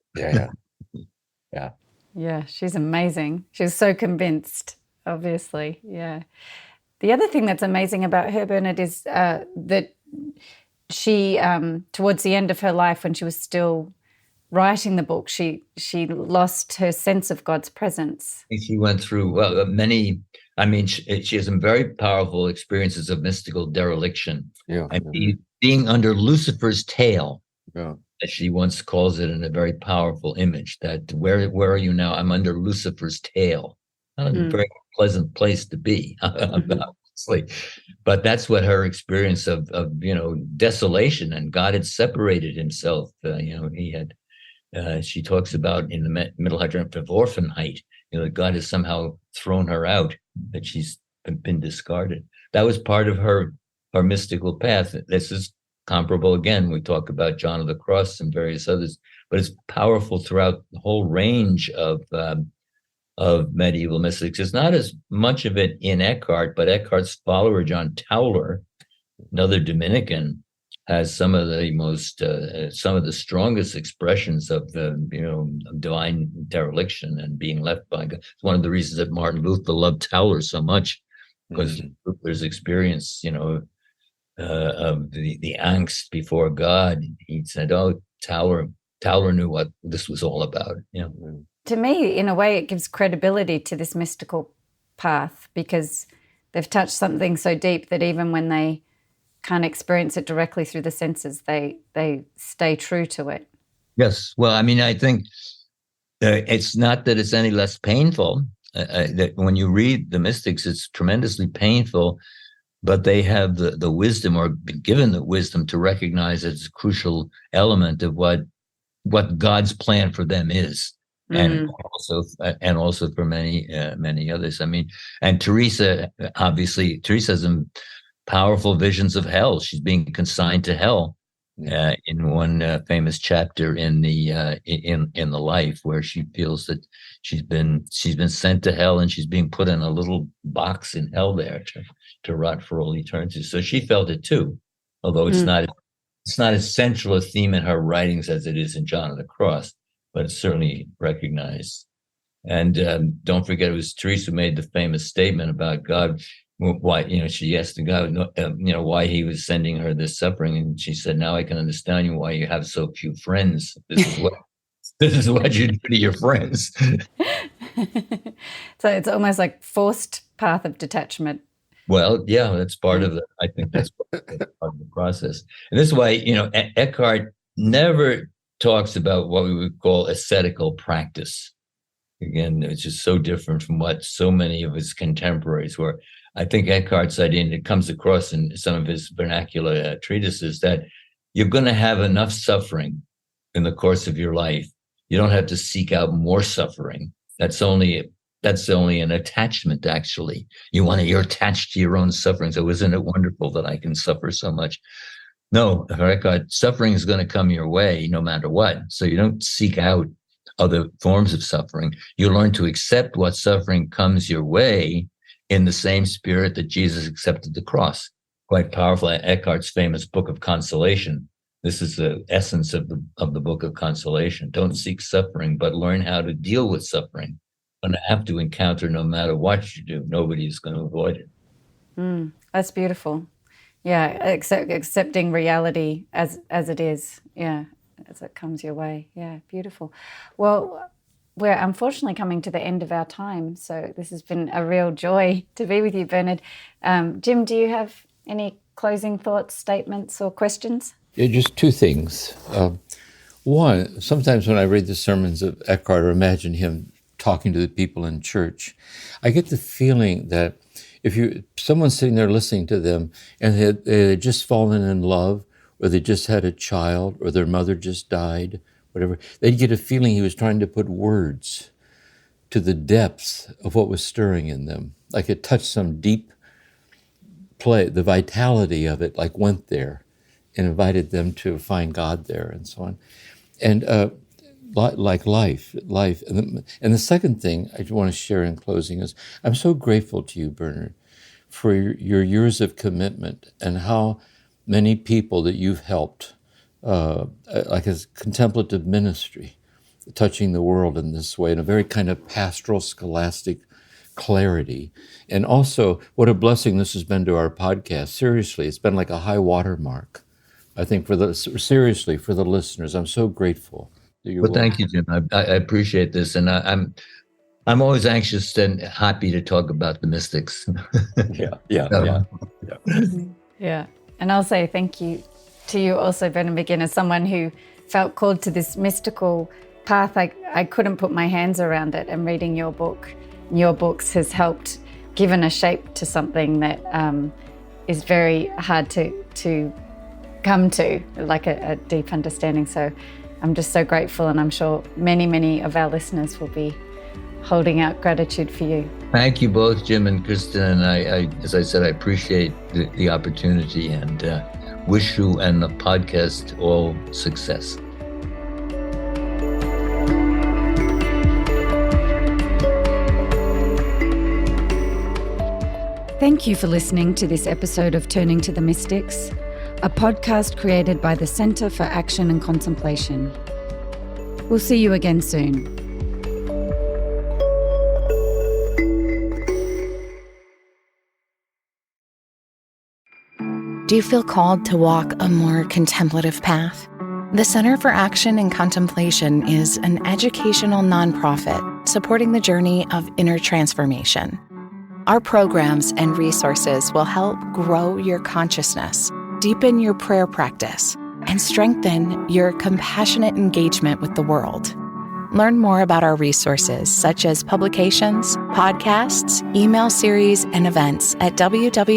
Yeah, she's amazing. She's so convinced, obviously. Yeah. The other thing that's amazing about her, Bernard, is that she, towards the end of her life, when she was still writing the book, she lost her sense of God's presence. She went through many. I mean, she has some very powerful experiences of mystical dereliction. Being under Lucifer's tail, as she once calls it in a very powerful image, that where are you now? I'm under Lucifer's tail. Not a very pleasant place to be, obviously. But that's what her experience of desolation, and God had separated himself. He had. She talks about in the Middle Hadron of Orphanheit, that God has somehow thrown her out, that she's been discarded. That was part of her mystical path. This is comparable again. We talk about John of the Cross and various others, but it's powerful throughout the whole range of medieval mystics. It's not as much of it in Eckhart, but Eckhart's follower John Tauler, another Dominican, has some of the strongest expressions of divine dereliction and being left by God. It's one of the reasons that Martin Luther loved Tauler so much, because Luther's experience, of the angst before God. He said, "Oh, Tauler knew what this was all about." To me, in a way, it gives credibility to this mystical path, because they've touched something so deep that even when they can't experience it directly through the senses, they stay true to it. Yes. Well, I mean, I think it's not that it's any less painful. That when you read the mystics, it's tremendously painful, but they have the wisdom, or been given the wisdom, to recognize it's a crucial element of what God's plan for them is. And also for many others. I mean, and Teresa has some powerful visions of hell. She's being consigned to hell in one famous chapter in the Life, where she feels that she's been sent to hell, and she's being put in a little box in hell there to rot for all eternity. So she felt it too, although it's not as central a theme in her writings as it is in John of the Cross, but it's certainly recognized. And don't forget, it was Teresa who made the famous statement about God. Why, she asked God, why he was sending her this suffering, and she said, "Now I can understand why you have so few friends. This is what you do to your friends." So it's almost like forced path of detachment. Well, yeah, that's part of I think that's part of the process. And this is why, Eckhart never talks about what we would call ascetical practice. Again, it's just so different from what so many of his contemporaries were. I think Eckhart's idea, and it comes across in some of his vernacular treatises, that you're going to have enough suffering in the course of your life. You don't have to seek out more suffering. That's only an attachment, actually. You're attached to your own suffering. So isn't it wonderful that I can suffer so much? No, for Eckhart, suffering is going to come your way no matter what. So you don't seek out other forms of suffering. You learn to accept what suffering comes your way in the same spirit that Jesus accepted the cross. Quite powerful. Eckhart's famous Book of Consolation. This is the essence of the Book of Consolation. Don't seek suffering, but learn how to deal with suffering. You're going to have to encounter no matter what you do. Nobody is going to avoid it. That's beautiful. accepting reality as it is. Yeah, as it comes your way. Yeah, beautiful. Well, we're unfortunately coming to the end of our time, so this has been a real joy to be with you, Bernard. Jim, do you have any closing thoughts, statements, or questions? Yeah, just two things. One, sometimes when I read the sermons of Eckhart or imagine him talking to the people in church, I get the feeling that if someone's sitting there listening to them and they had just fallen in love, or they just had a child, or their mother just died, whatever, they'd get a feeling he was trying to put words to the depths of what was stirring in them. Like it touched some deep play, the vitality of it like went there and invited them to find God there and so on. And like life. And the second thing I want to share in closing is I'm so grateful to you, Bernard, for your years of commitment and how many people that you've helped, like a contemplative ministry, touching the world in this way, in a very kind of pastoral, scholastic clarity. And also, what a blessing this has been to our podcast. Seriously, it's been like a high water mark, I think, for the listeners. I'm so grateful that you're. Well, thank you, Jim. I appreciate this, and I'm always anxious and happy to talk about the mystics. Yeah. And I'll say thank you to you also, Bernard McGinn, as someone who felt called to this mystical path. I couldn't put my hands around it, and reading your books has helped given a shape to something that is very hard to come to, like a deep understanding. So I'm just so grateful, and I'm sure many, many of our listeners will be holding out gratitude for you. Thank you both, Jim and Cristian. And I as I said, I appreciate the opportunity and wish you and the podcast all success. Thank you for listening to this episode of Turning to the Mystics, a podcast created by the Center for Action and Contemplation. We'll see you again soon. Do you feel called to walk a more contemplative path? The Center for Action and Contemplation is an educational nonprofit supporting the journey of inner transformation. Our programs and resources will help grow your consciousness, deepen your prayer practice, and strengthen your compassionate engagement with the world. Learn more about our resources, such as publications, podcasts, email series, and events at www.cac.org.